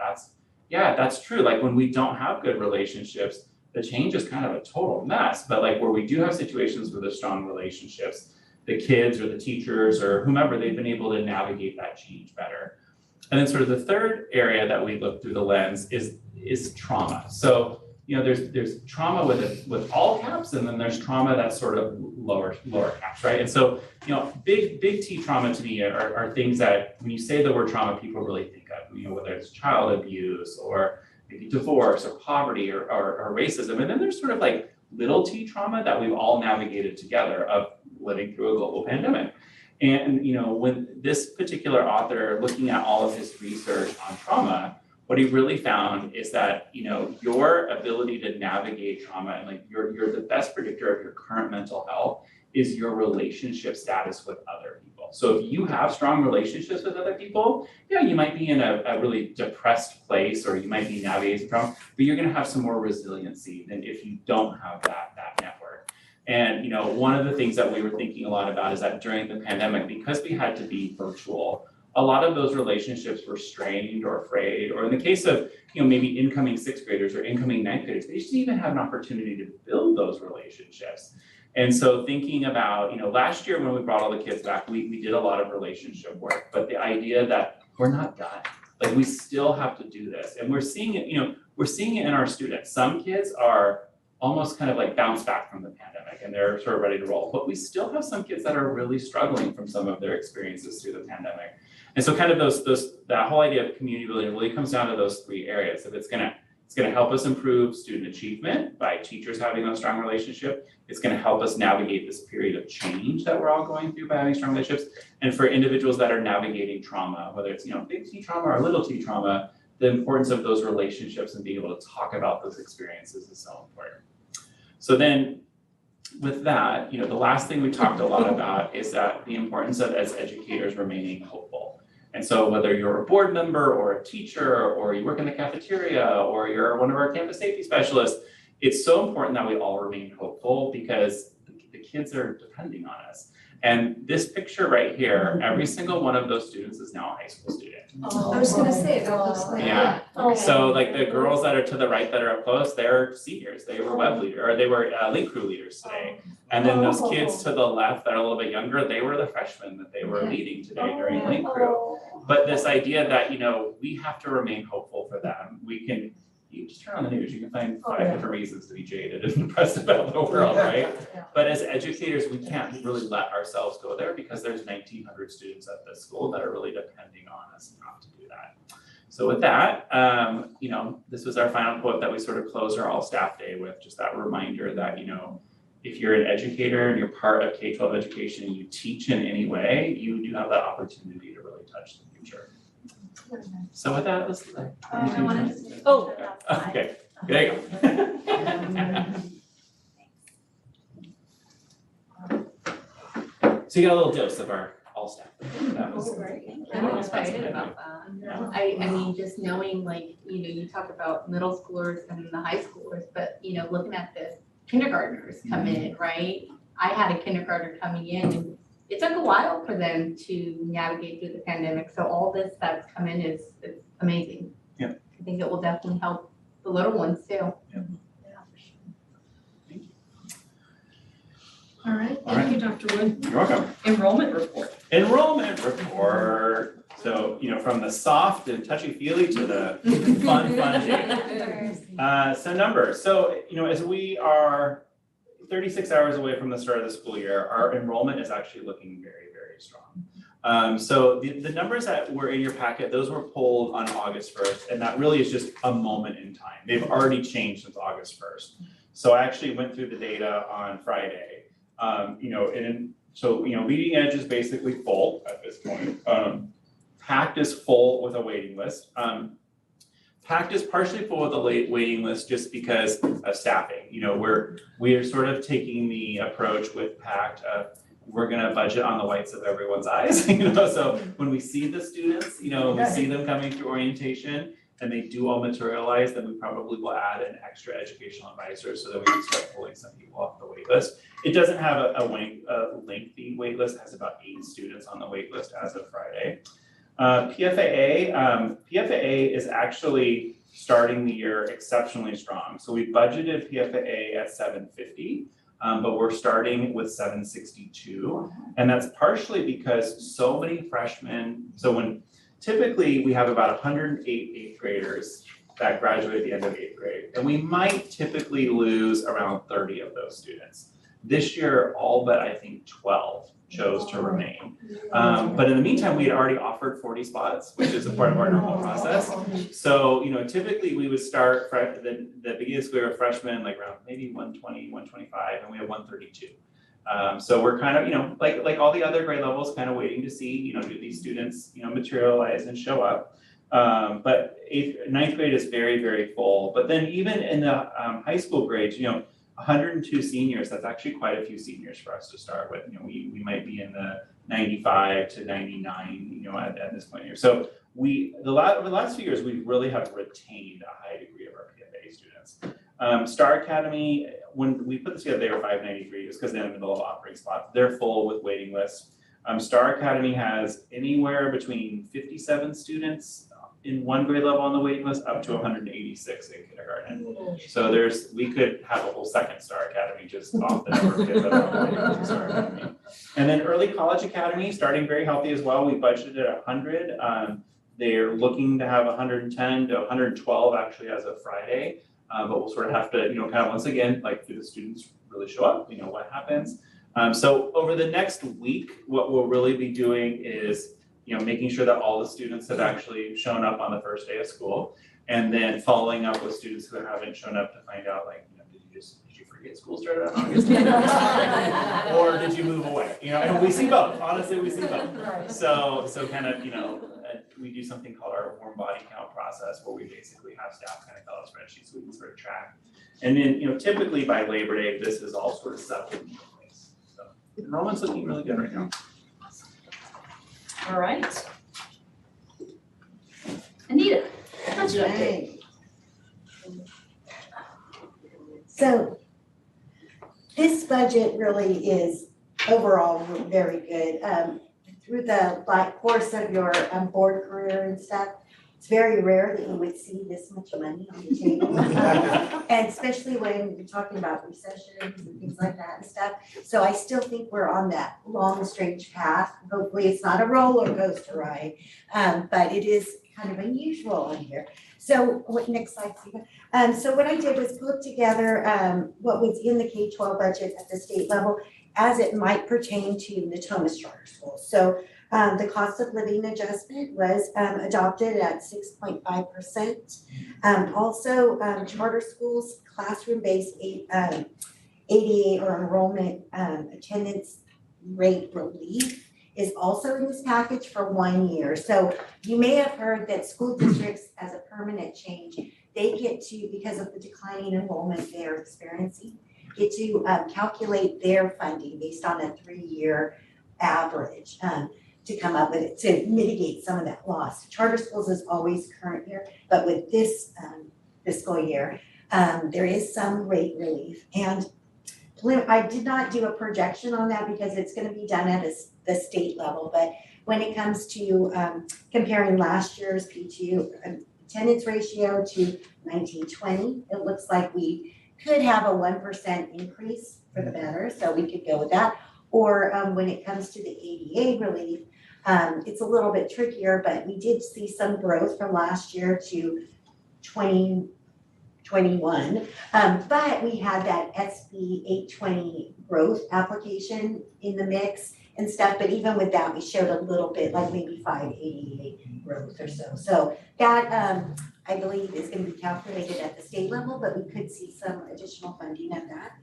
that's true. Like when we don't have good relationships, the change is kind of a total mess. But like where we do have situations with the strong relationships, the kids or the teachers or whomever, they've been able to navigate that change better. And then sort of the third area that we look through the lens is trauma. So, there's trauma with all caps, and then there's trauma that's sort of lower caps, right? And so, big T trauma to me are things that when you say the word trauma, people really think of, whether it's child abuse or maybe divorce or poverty or racism. And then there's sort of like little T trauma that we've all navigated together of living through a global pandemic. And when this particular author, looking at all of his research on trauma, what he really found is that your ability to navigate trauma and like you're the best predictor of your current mental health is your relationship status with other people. So if you have strong relationships with other people, you might be in a really depressed place, or you might be navigating trauma, but you're going to have some more resiliency than if you don't have that network. And one of the things that we were thinking a lot about is that during the pandemic, because we had to be virtual, a lot of those relationships were strained or frayed, or in the case of maybe incoming 6th graders or incoming 9th graders, they didn't even have an opportunity to build those relationships. And so thinking about, last year when we brought all the kids back, we did a lot of relationship work, but the idea that we're not done, like we still have to do this. And we're seeing it, we're seeing it in our students. Some kids are almost kind of like bounced back from the pandemic and they're sort of ready to roll, but we still have some kids that are really struggling from some of their experiences through the pandemic. And so kind of that whole idea of community building really comes down to those 3 areas. If it's gonna help us improve student achievement by teachers having a strong relationship. It's gonna help us navigate this period of change that we're all going through by having strong relationships. And for individuals that are navigating trauma, whether it's big T trauma or little T trauma, the importance of those relationships and being able to talk about those experiences is so important. So then with that, the last thing we talked a lot about is that the importance of, as educators, remaining hopeful. And so whether you're a board member or a teacher, or you work in the cafeteria, or you're one of our campus safety specialists, it's so important that we all remain hopeful because the kids are depending on us. And this picture right here, every single one of those students is now a high school student. I was gonna say, that looks like. Yeah. Oh. So like the girls that are to the right that are up close, they're seniors, they were web leader, or they were link crew leaders today. And then those kids to the left that are a little bit younger, they were the freshmen that they were leading today during link crew. But this idea that, we have to remain hopeful for them. You just turn on the news, you can find 5 different reasons to be jaded and depressed about the world, right? Yeah. But as educators, we can't really let ourselves go there because there's 1,900 students at this school that are really depending on us not to do that. So with that, this was our final quote that we sort of close our all staff day with, just that reminder that, if you're an educator and you're part of K-12 education and you teach in any way, you do have that opportunity to really touch the future. So with that, let's. I wanted to say. Oh. Okay, there you go. So you got a little dose of our all staff. That was. I'm excited about that. Yeah. I mean, just knowing you talk about middle schoolers and the high schoolers, but looking at the kindergartners come in, right? I had a kindergartner coming in and it took a while for them to navigate through the pandemic. So all this that's come in is amazing. Yeah. I think it will definitely help the little ones too. All right, thank you, Dr. Wood. You're welcome. Enrollment report. Enrollment report. So, from the soft and touchy-feely to the fun data. So numbers. So, as we are 36 hours away from the start of the school year, our enrollment is actually looking very, very strong. So the numbers that were in your packet, those were pulled on August 1st, and that really is just a moment in time. They've already changed since August 1st. So I actually went through the data on Friday. Leading edge is basically full at this point. PACT is full with a waiting list. PACT is partially full with a waiting list just because of staffing. We are sort of taking the approach with PACT of we're gonna budget on the whites of everyone's eyes. So when we see the students, we see them coming through orientation and they do all materialize, then we probably will add an extra educational advisor so that we can start pulling some people off the wait list. It doesn't have a lengthy wait list, it has about 8 students on the wait list as of Friday. PFAA is actually starting the year exceptionally strong. So we budgeted PFAA at 750, but we're starting with 762. And that's partially because so many freshmen, so when typically we have about 108 eighth graders that graduate at the end of 8th grade, and we might typically lose around 30 of those students. This year, all but I think 12 chose to remain. But in the meantime, we had already offered 40 spots, which is a part of our normal process. So, typically we would start the beginning of school year freshmen like around maybe 120, 125, and we have 132. So we're kind of, like all the other grade levels, kind of waiting to see, do these students, materialize and show up. But 9th grade is very, very full. But then even in the high school grades, 102 seniors, that's actually quite a few seniors for us to start with. We might be in the 95 to 99, at this point here. So over the last few years, we really have retained a high degree of our PFA students. Star Academy, when we put this together, they were 593 just because they're in the middle of operating spots. They're full with waiting lists. Star Academy has anywhere between 57 students in one grade level on the waiting list up to 186 in kindergarten. So we could have a whole second Star Academy just off the number of kids that are on the waiting list for Star Academy. And then Early College Academy, starting very healthy as well. We budgeted at 100. They're looking to have 110 to 112 actually as of Friday. But we'll sort of have to, kind of once again, do the students really show up? What happens? So over the next week, what we'll really be doing is, making sure that all the students have actually shown up on the first day of school, and then following up with students who haven't shown up to find out, did you forget school started on August? Or did you move away? And we see both. Honestly, we see both. So kind of, we do something called our warm body count process, where we basically have staff kind of fill out spreadsheets so we can sort of track. And then, typically by Labor Day, this is all sort of settled in place. So enrollment's looking really good right now. All right. Anita, how's your update? So this budget really is overall very good. through the course of your board career and stuff, it's very rare that you would see this much money on the table. And especially when you're talking about recessions and things like that and stuff. So I still think we're on that long, strange path. Hopefully it's not a roller coaster ride, but it is kind of unusual on here. So next slide, Stephen. So what I did was put together what was in the K-12 budget at the state level as it might pertain to Natomas Charter Schools. So the cost of living adjustment was adopted at 6.5%. Also, charter schools, classroom-based ADA or enrollment attendance rate relief is also in this package for 1 year. So you may have heard that school districts, as a permanent change, they get to, because of the declining enrollment they're experiencing, get to calculate their funding based on a 3-year average to come up with it, to mitigate some of that loss. Charter schools is always current year, but with this fiscal year, there is some rate relief. And I did not do a projection on that because it's gonna be done at the state level, but when it comes to comparing last year's P2 attendance ratio to 1920, it looks like we could have a 1% increase for the better, so we could go with that. Or when it comes to the ADA relief, it's a little bit trickier, but we did see some growth from last year to 2021. But we had that SB 820 growth application in the mix and stuff, but even with that, we showed a little bit, like maybe 588 growth or so. So that, I believe, is gonna be calculated at the state level, but we could see some additional funding at that.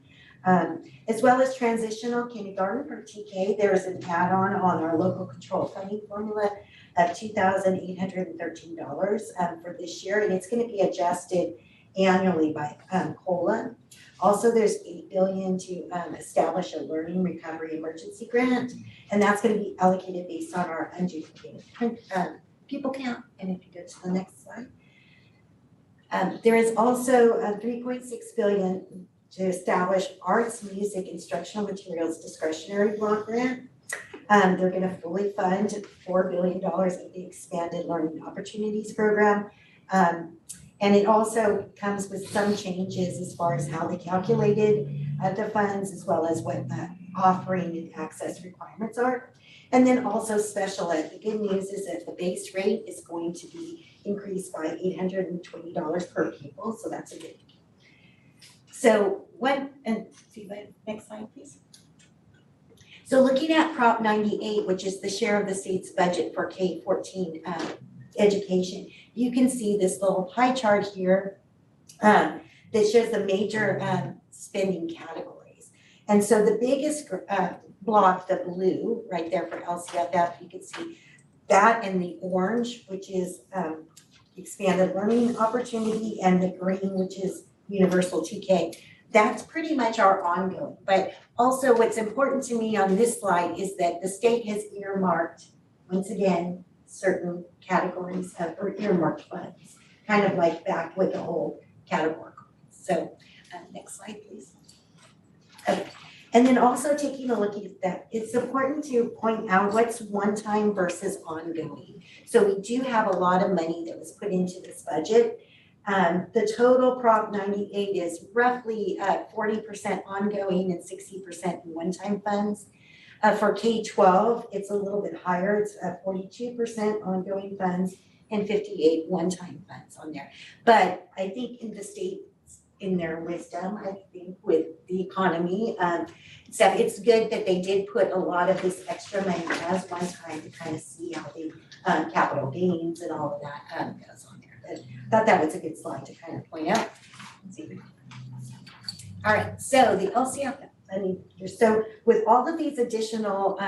As well as transitional kindergarten for TK, there is an add-on on our local control funding formula of $2,813 for this year, and it's gonna be adjusted annually by COLA. Also, there's $8 billion to establish a learning recovery emergency grant, and that's gonna be allocated based on our unduplicated pupil count. And if you go to the next slide. There is also a $3.6 billion to establish arts, music, instructional materials discretionary block grant. They're gonna fully fund $4 billion of the expanded learning opportunities program. And it also comes with some changes as far as how they calculated the funds, as well as what the offering and access requirements are. And then also special ed. The good news is that the base rate is going to be increased by $820 per pupil, so that's a good thing. So next slide, please. So looking at Prop 98, which is the share of the state's budget for K-14 education, you can see this little pie chart here that shows the major spending categories. And so the biggest block, the blue right there for LCFF, you can see that, and the orange, which is expanded learning opportunity, and the green, which is universal TK. That's pretty much our ongoing. But also what's important to me on this slide is that the state has earmarked, once again, certain categories or earmarked funds, kind of like back with the whole categorical. So next slide, please. Okay. And then also taking a look at that, it's important to point out what's one-time versus ongoing. So we do have a lot of money that was put into this budget. The total Prop 98 is roughly 40% ongoing and 60% in one-time funds. For K-12, it's a little bit higher. It's 42% ongoing funds and 58 one-time funds on there. But I think in the state, in their wisdom, I think with the economy, stuff, it's good that they did put a lot of this extra money as one time to kind of see how the capital gains and all of that goes on there. But I thought that was a good slide to kind of point out. All right, so the LCF, so with all of these additional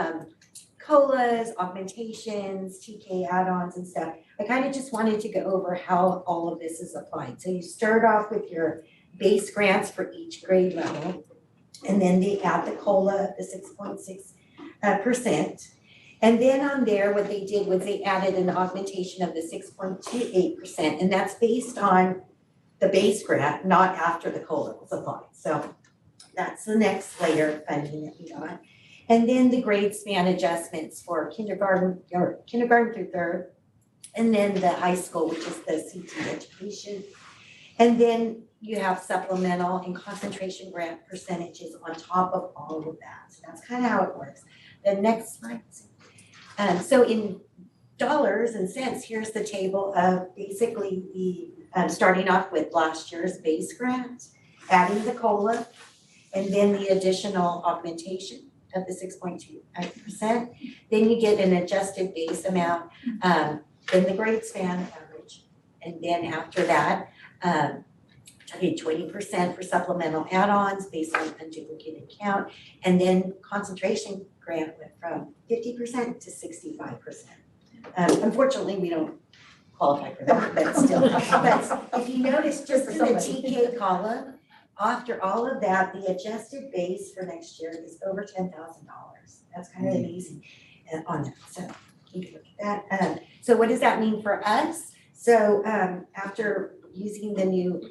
COLAs, augmentations, TK add-ons and stuff, I kind of just wanted to go over how all of this is applied. So you start off with your base grants for each grade level, and then they add the COLA, the 6.6%. And then on there, what they did was they added an augmentation of the 6.28%, and that's based on the base grant, not after the COLA was applied. So that's the next layer of funding that we got. And then the grade span adjustments for kindergarten through third, and then the high school, which is the CT education. And then you have supplemental and concentration grant percentages on top of all of that. So that's kind of how it works. The next slide. So in dollars and cents, here's the table of basically the, starting off with last year's base grant, adding the COLA, and then the additional augmentation of the 6.2%. Then you get an adjusted base amount, then the grade span average. And then after that, I 20% for supplemental add-ons based on unduplicated count. And then concentration grant went from 50% to 65%. Unfortunately, we don't qualify for that, but still. But if you notice, just in the TK column, after all of that, the adjusted base for next year is over $10,000. That's kind of amazing on that. So you can look at that. So what does that mean for us? So after using the new,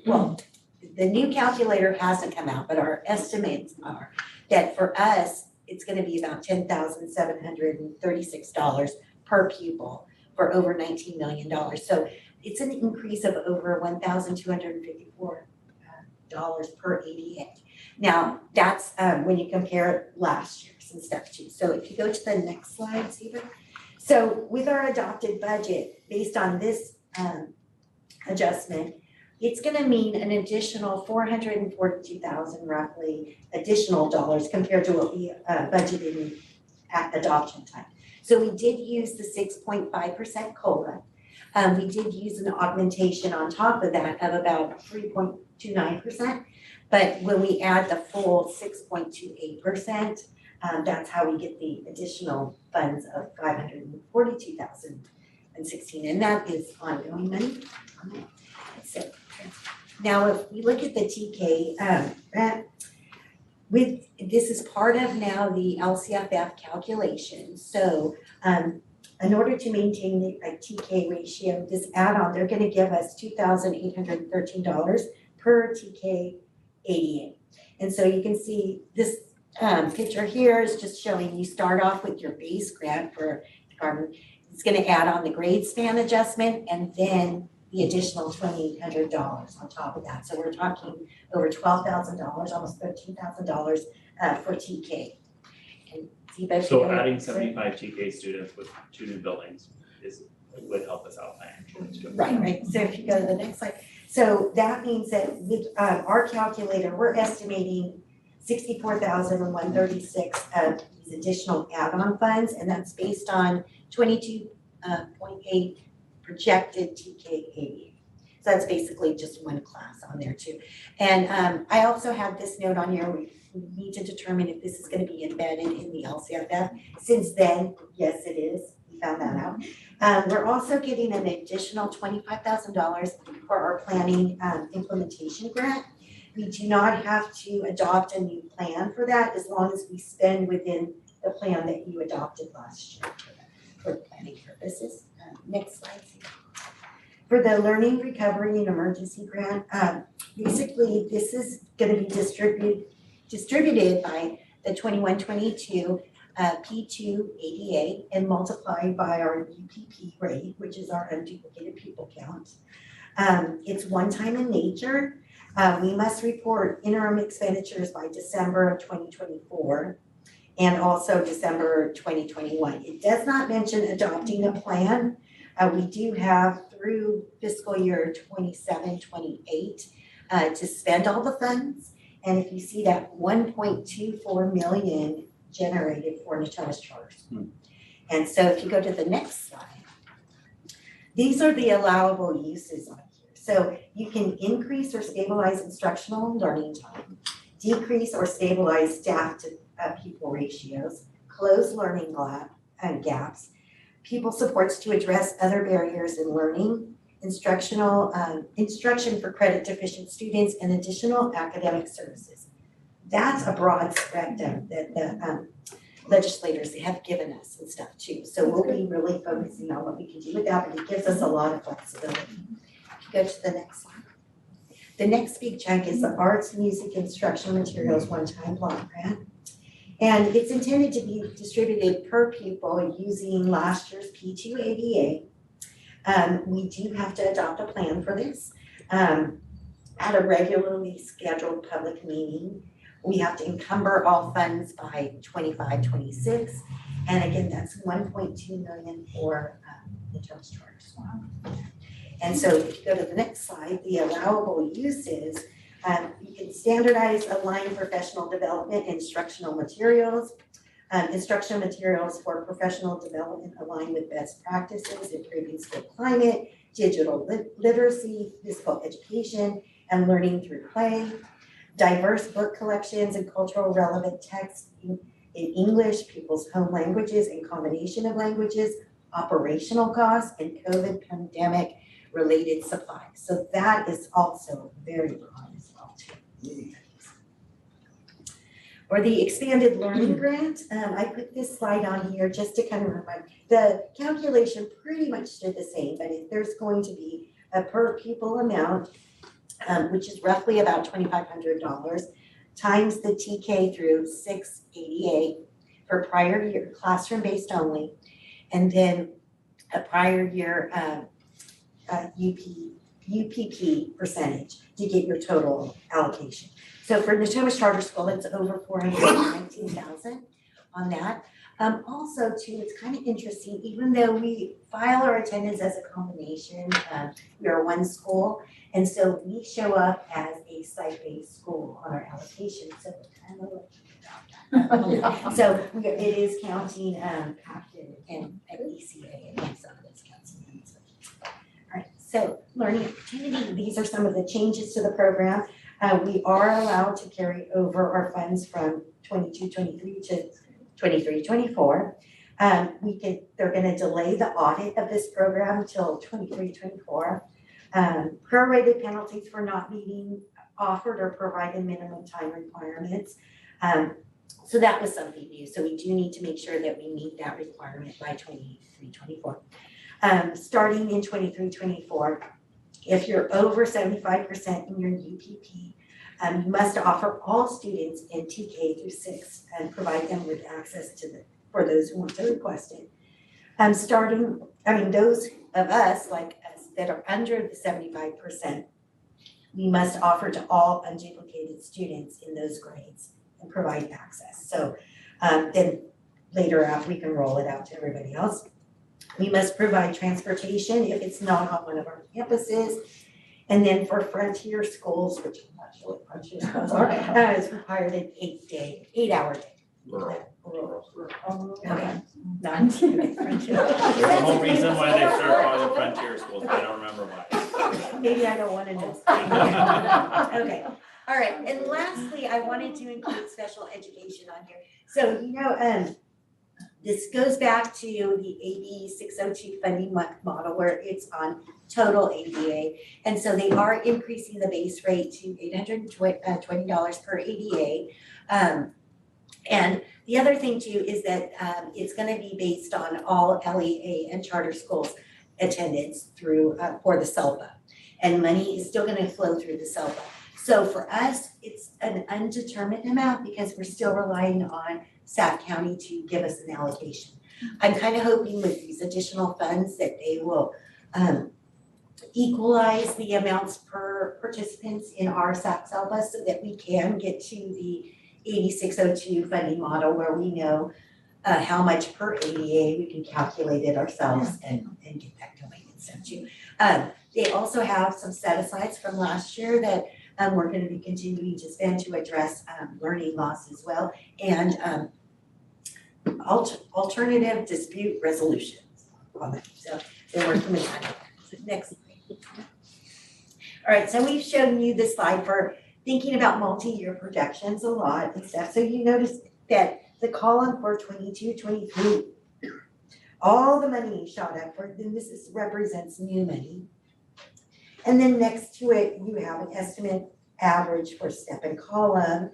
the new calculator hasn't come out, but our estimates are that for us, it's going to be about $10,736 per pupil for over $19 million. So it's an increase of over $1,254 per ADA. Now, that's when you compare last year's and stuff too. So if you go to the next slide, Stephen. So with our adopted budget, based on this adjustment, it's gonna mean an additional $442,000 roughly additional dollars compared to what we budgeted at adoption time. So we did use the 6.5% COLA. We did use an augmentation on top of that of about 3.29%. But when we add the full 6.28%, that's how we get the additional funds of $542,016, and that is ongoing money. So now if we look at the TK, this is part of now the Lcf calculation. So in order to maintain the TK ratio, this add-on, they're gonna give us $2,813 per TK 88. And so you can see this picture here is just showing you start off with your base grant for Garden. It's gonna add on the grade span adjustment and then the additional $2,800 on top of that. So we're talking over $12,000, almost $13,000 for TK. And so adding 75 TK students with 2 new buildings would help us out financially too. Right. So if you go to the next slide. So that means that with our calculator, we're estimating $64,136 of these additional add-on funds, and that's based on 22.8 projected TK88. So that's basically just one class on there too. And I also have this note on here. We need to determine if this is going to be embedded in the LCFF. Since then, yes, it is. We found that out. We're also getting an additional $25,000 for our planning implementation grant. We do not have to adopt a new plan for that as long as we spend within the plan that you adopted last year for planning purposes. Next slide. For the Learning, Recovery, and Emergency Grant, basically this is going to be distributed by the 21-22 P2 ADA and multiplied by our UPP rate, which is our unduplicated pupil count. It's one-time in nature. We must report interim expenditures by December of 2024 and also December 2021. It does not mention adopting a plan. We do have through fiscal year 27-28 to spend all the funds. And if you see that 1.24 million generated for Natella's charters. And so if you go to the next slide, these are the allowable uses on here. So you can increase or stabilize instructional and learning time, decrease or stabilize staff to pupil ratios, close learning gaps, pupil supports to address other barriers in learning, instruction for credit deficient students, and additional academic services. That's a broad spectrum that the legislators have given us and stuff too. So we'll be really focusing on what we can do with that, but it gives us a lot of flexibility. If you go to the next slide. The next big chunk is the Arts, Music, Instruction Materials One-Time Block Grant. And it's intended to be distributed per pupil using last year's P2 ADA. We do have to adopt a plan for this. At a regularly scheduled public meeting, we have to encumber all funds by 25-26. And again, that's 1.2 million for the terms charters. And so if you go to the next slide, the allowable uses, you can standardize, align professional development, instructional materials. Instructional materials for professional development align with best practices, improving school climate, digital literacy, physical education, and learning through play. Diverse book collections and cultural relevant texts in English, people's home languages and combination of languages, operational costs, and COVID pandemic related supplies. So that is also very broad as well too. Or the expanded learning grant, I put this slide on here just to kind of remind, the calculation pretty much stayed the same, but if there's going to be a per pupil amount, which is roughly about $2,500, times the TK through 6 ADA for prior year classroom-based only, and then a prior year UPP percentage to get your total allocation. So for Natomas Charter School, it's over 419,000 on that. Also too, it's kind of interesting, even though we file our attendance as a combination, we are one school, and so we show up as a site-based school on our allocation, so we're kind of lucky about that. So it is counting Acton and ECA and some of those counting. All right, so learning opportunity, these are some of the changes to the program. We are allowed to carry over our funds from 22-23 to 23-24. They're gonna delay the audit of this program until 23-24. Prorated penalties for not meeting offered or provided minimum time requirements. So that was something new. So we do need to make sure that we meet that requirement by 23-24. Starting in 23-24, if you're over 75% in your UPP, you must offer all students in TK through 6 and provide them with access to for those who want to request it. Those of us like us that are under the 75%, we must offer to all unduplicated students in those grades and provide access. So then later out, we can roll it out to everybody else. We must provide transportation if it's not on one of our campuses. And then for frontier schools, which I'm not sure what frontier schools are, it's required an 8-hour day. Okay, none. There's a whole reason why they start calling frontier schools, but I don't remember why. Maybe I don't want to know. Okay, all right, and lastly, I wanted to include special education on here. So, this goes back to the AB 602 funding model where it's on total ADA. And so they are increasing the base rate to $820 per ADA. And the other thing too is that it's gonna be based on all LEA and charter schools attendance through for the SELPA. And money is still gonna flow through the SELPA. So for us, it's an undetermined amount because we're still relying on Sac County to give us an allocation. I'm kind of hoping with these additional funds that they will equalize the amounts per participants in our Sac SELPA so that we can get to the 8602 funding model where we know how much per ADA we can calculate it ourselves and get that going and stuff too. They also have some set-asides from last year that we're going to be continuing to spend to address learning loss as well and alternative dispute resolutions on that. So they're working with that. So next. All right, so we've shown you this slide for thinking about multi-year projections a lot and stuff. So you notice that the column for 22-23, all the money shot up for, then this represents new money. And then next to it, you have an estimate average for step and column,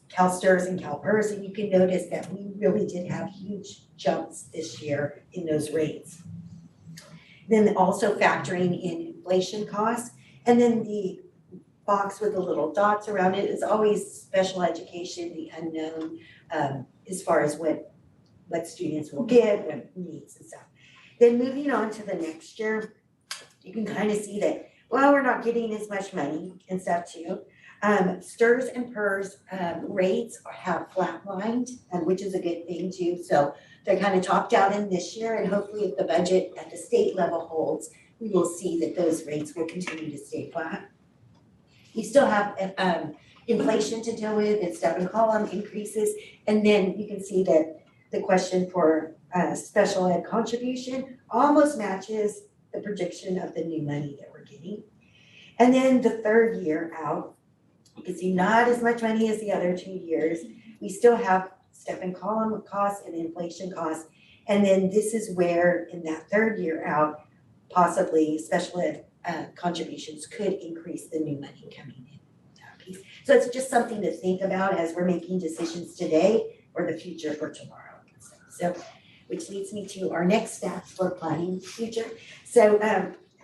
CalSTRS and CalPERS, and you can notice that we really did have huge jumps this year in those rates. Then also factoring in inflation costs, and then the box with the little dots around it is always special education, the unknown, as far as what students will get, what needs and stuff. Then moving on to the next year, you can kind of see that, well, we're not getting as much money and stuff too. STRS and PERS rates have flatlined, which is a good thing too. So they're kind of topped out in this year, and hopefully if the budget at the state level holds, we will see that those rates will continue to stay flat. You still have inflation to deal with and step and column increases, and then you can see that the question for special ed contribution almost matches the prediction of the new money that we're getting. And then the third year out, you can see not as much money as the other 2 years. We still have step and column costs and inflation costs. And then this is where in that third year out, possibly special ed contributions could increase the new money coming in. So it's just something to think about as we're making decisions today or the future for tomorrow. So, which leads me to our next steps for planning the future. So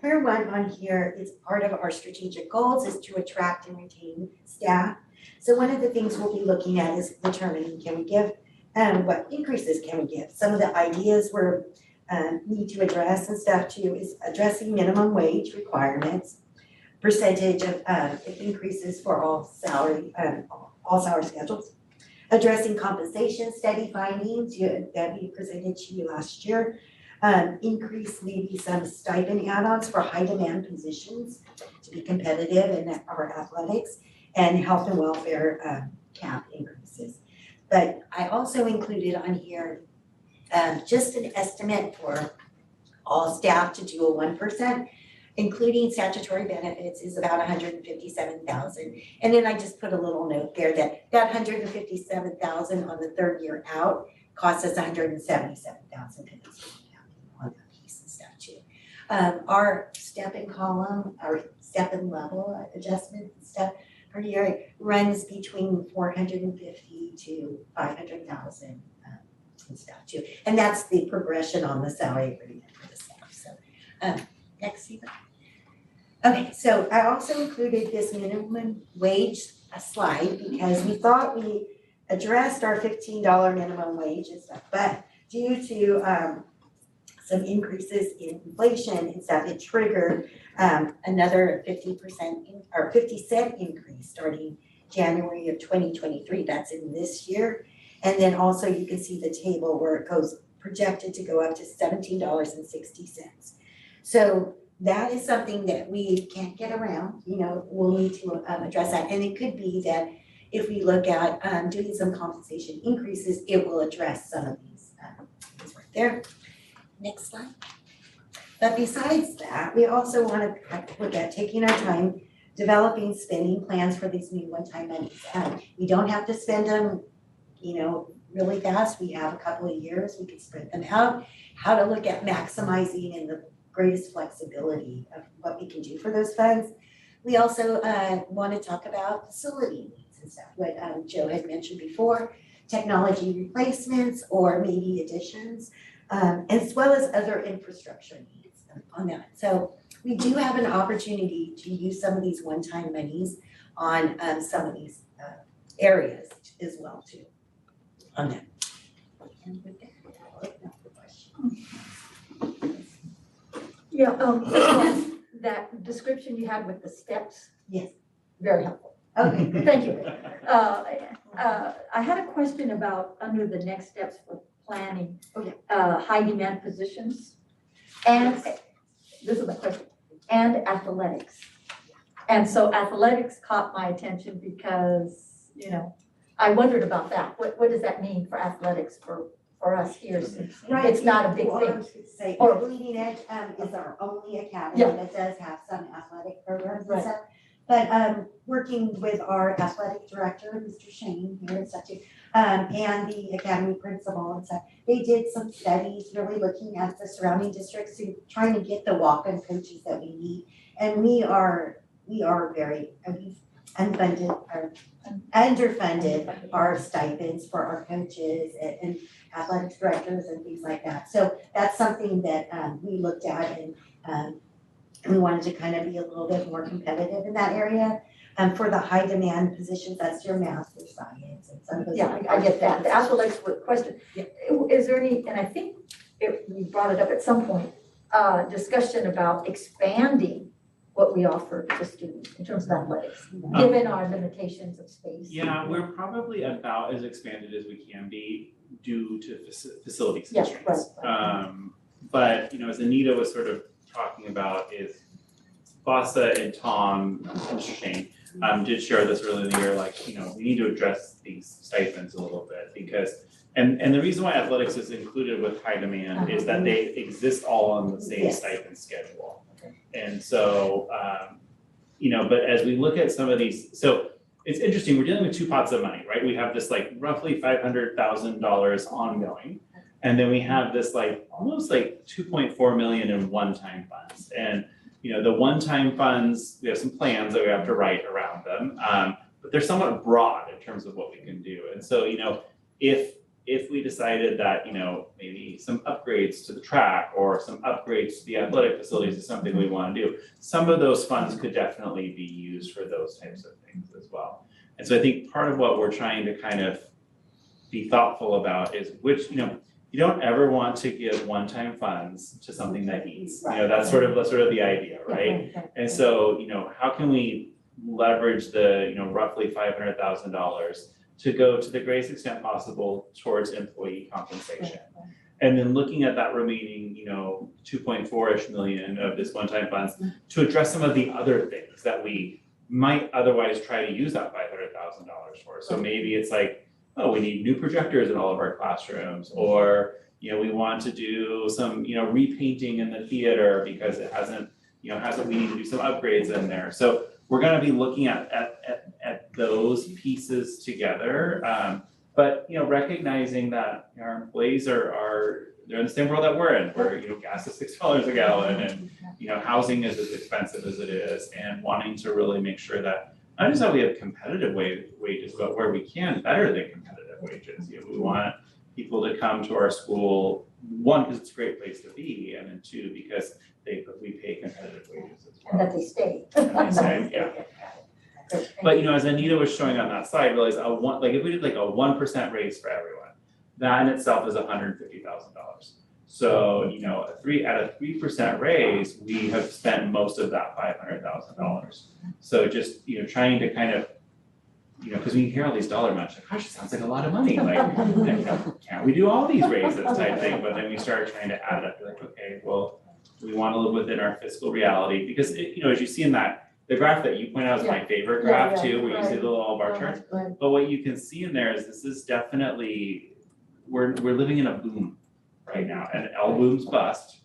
number one on here is part of our strategic goals is to attract and retain staff. So one of the things we'll be looking at is determining, can we give, what increases can we give? Some of the ideas we're need to address and stuff too is addressing minimum wage requirements, percentage of increases for all salary schedules, addressing compensation study findings that we presented to you last year, increase maybe some stipend add-ons for high demand positions to be competitive in our athletics, and health and welfare cap increases. But I also included on here just an estimate for all staff to do a 1%, including statutory benefits is about $157,000. And then I just put a little note there that $157,000 on the third year out costs us $177,000 on that piece and stuff too. Our step and column, our step and level adjustment and stuff per year runs between $450,000 to $500,000 and stuff too. And that's the progression on the salary agreement for the staff. So next, Eva. Okay, so I also included this minimum wage slide because we thought we addressed our $15 minimum wage and stuff, but due to some increases in inflation and stuff, it triggered another 50-cent increase starting January of 2023. That's in this year. And then also you can see the table where it goes projected to go up to $17.60. So that is something that we can't get around, you know, we'll need to address that. And it could be that if we look at doing some compensation increases, it will address some of these right there. Next slide. But besides that, we also want to look at taking our time developing spending plans for these new one-time monies. We don't have to spend them, you know, really fast. We have a couple of years, we can spread them out. How to look at maximizing and the greatest flexibility of what we can do for those funds. We also want to talk about facility needs and stuff, what Joe had mentioned before, technology replacements or maybe additions, as well as other infrastructure needs on that. So we do have an opportunity to use some of these one-time monies on some of these areas as well too, on that. And with that, I'll open up for questions. Yeah, that description you had with the steps. Yes. Very helpful. Okay, good. Thank you. I had a question about under the next steps for planning. Oh, yeah. High demand positions. And this is my question, and athletics. And so athletics caught my attention because, you know, I wondered about that. What does that mean for athletics for us here since Right. it's not a big Well, I thing? was gonna say, Or- Bleeding Edge is our only academy Yeah. that does have some athletic programs and Right. stuff. But working with our athletic director, Mr. Shane here and stuff too, and the academy principal and stuff, they did some studies really looking at the surrounding districts and trying to get the walk-on coaches that we need. And we are very, unfunded or underfunded our stipends for our coaches and athletics directors and things like that. So that's something that we looked at and we wanted to kind of be a little bit more competitive in that area. for the high demand positions, that's your math or science and some of those. Yeah, I get that. The athletics question. Is there any, and I think we brought it up at some point, discussion about expanding what we offer to students in terms of athletics, given our limitations of space. Yeah, we're probably about as expanded as we can be due to facilities Yes, constraints. right. But, as Anita was sort of talking about is Vasa and Tom and Mr. Shane did share this earlier in the year, like, we need to address these stipends a little bit because, and the reason why athletics is included with high demand is that they exist all on the same Yes. stipend schedule. And so, but as we look at some of these, so it's interesting, we're dealing with two pots of money, right? We have this like roughly $500,000 ongoing. And then we have this like almost like 2.4 million in one-time funds. And the one-time funds, we have some plans that we have to write around them, but they're somewhat broad in terms of what we can do. And so, if we decided that, maybe some upgrades to the track or some upgrades to the athletic facilities is something we want to do, some of those funds could definitely be used for those types of things as well. And so I think part of what we're trying to kind of be thoughtful about is which, you don't ever want to give one-time funds to something that eats. That's sort of the idea, right? And so, how can we leverage the, roughly $500,000 to go to the greatest extent possible towards employee compensation? And then looking at that remaining, 2.4-ish million of this one-time funds to address some of the other things that we might otherwise try to use that $500,000 for. So maybe it's like, oh, we need new projectors in all of our classrooms, or, we want to do some, repainting in the theater because it hasn't, we need to do some upgrades in there. So we're gonna be looking at those pieces together. But, recognizing that our employees they're in the same world that we're in, where, gas is $6 a gallon and, housing is as expensive as it is, and wanting to really make sure that not just that we have competitive wages, but where we can, better than competitive wages. We want people to come to our school, one, because it's a great place to be, and then two, because we pay competitive wages as well. And that they stay. Yeah. But as Anita was showing on that slide, realize if we did like a 1% raise for everyone, that in itself is $150,000. So, at a 3% raise, we have spent most of that $500,000. So just, trying to kind of, because when you hear all these dollar amounts, like, gosh, it sounds like a lot of money. Like, can't we do all these raises type thing? But then we start trying to add it up. You're like, okay, well, we want to live within our fiscal reality because, as you see in the graph that you point out is my favorite graph too, where you see the little bar charts. But what you can see in there is this is definitely, we're living in a boom right now, and all booms bust,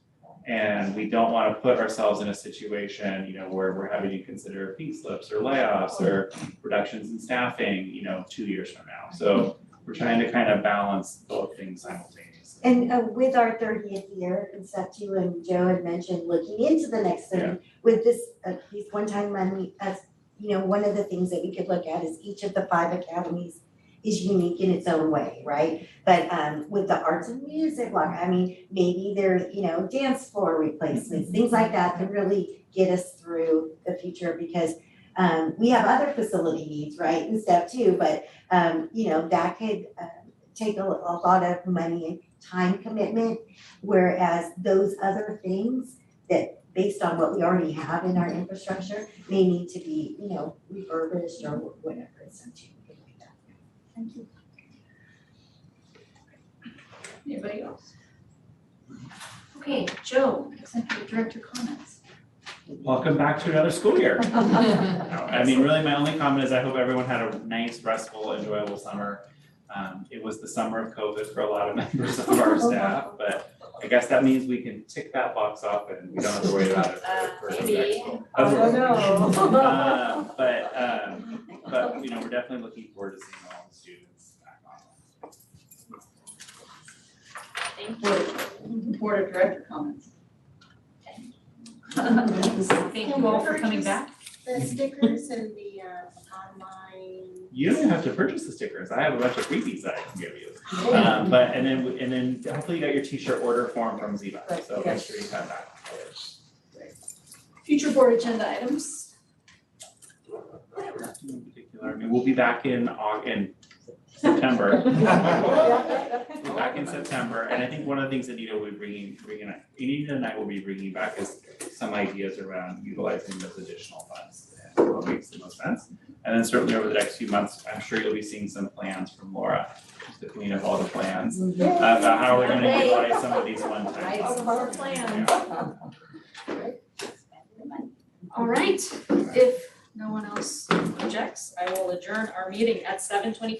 and we don't want to put ourselves in a situation, where we're having to consider pink slips or layoffs or reductions in staffing, 2 years from now. So we're trying to kind of balance both things simultaneously. And with our 30th year and stuff too, and Joe had mentioned looking into the next 30, with this, these one-time money, as one of the things that we could look at is each of the 5 academies is unique in its own way, right? But with the arts and music block, maybe there, dance floor replacements, things like that could really get us through the future because we have other facility needs, right, and stuff too, but that could take a lot of money and time commitment, whereas those other things that based on what we already have in our infrastructure may need to be, refurbished or whatever it's up to. Thank you. Anybody else? Okay, Joe, executive director comments. Welcome back to another school year. Really my only comment is I hope everyone had a nice, restful, enjoyable summer. It was the summer of COVID for a lot of members of our staff, but I guess that means we can tick that box off and we don't have to worry about it for maybe. school. I don't know. But we're definitely looking forward to seeing all the students back on. Thank you. Board of director comments. Thank you all for coming back. The stickers and the online. You don't have to purchase the stickers. I have a bunch of freebies that I can give you. And then hopefully you got your t-shirt order form from Ziva, so make sure you have that. Future board agenda items. Nothing in particular. I mean, we'll be back in September. We'll be back in September, and I think one of the things that Anita will be Anita and I will be bringing back is some ideas around utilizing those additional funds and what makes the most sense. And then certainly over the next few months, I'm sure you'll be seeing some plans from Laura, who's the queen of all the plans, about how we're gonna utilize some of these one-time Right, funds. some more plans. All right, if no one else objects, I will adjourn our meeting at 7:25.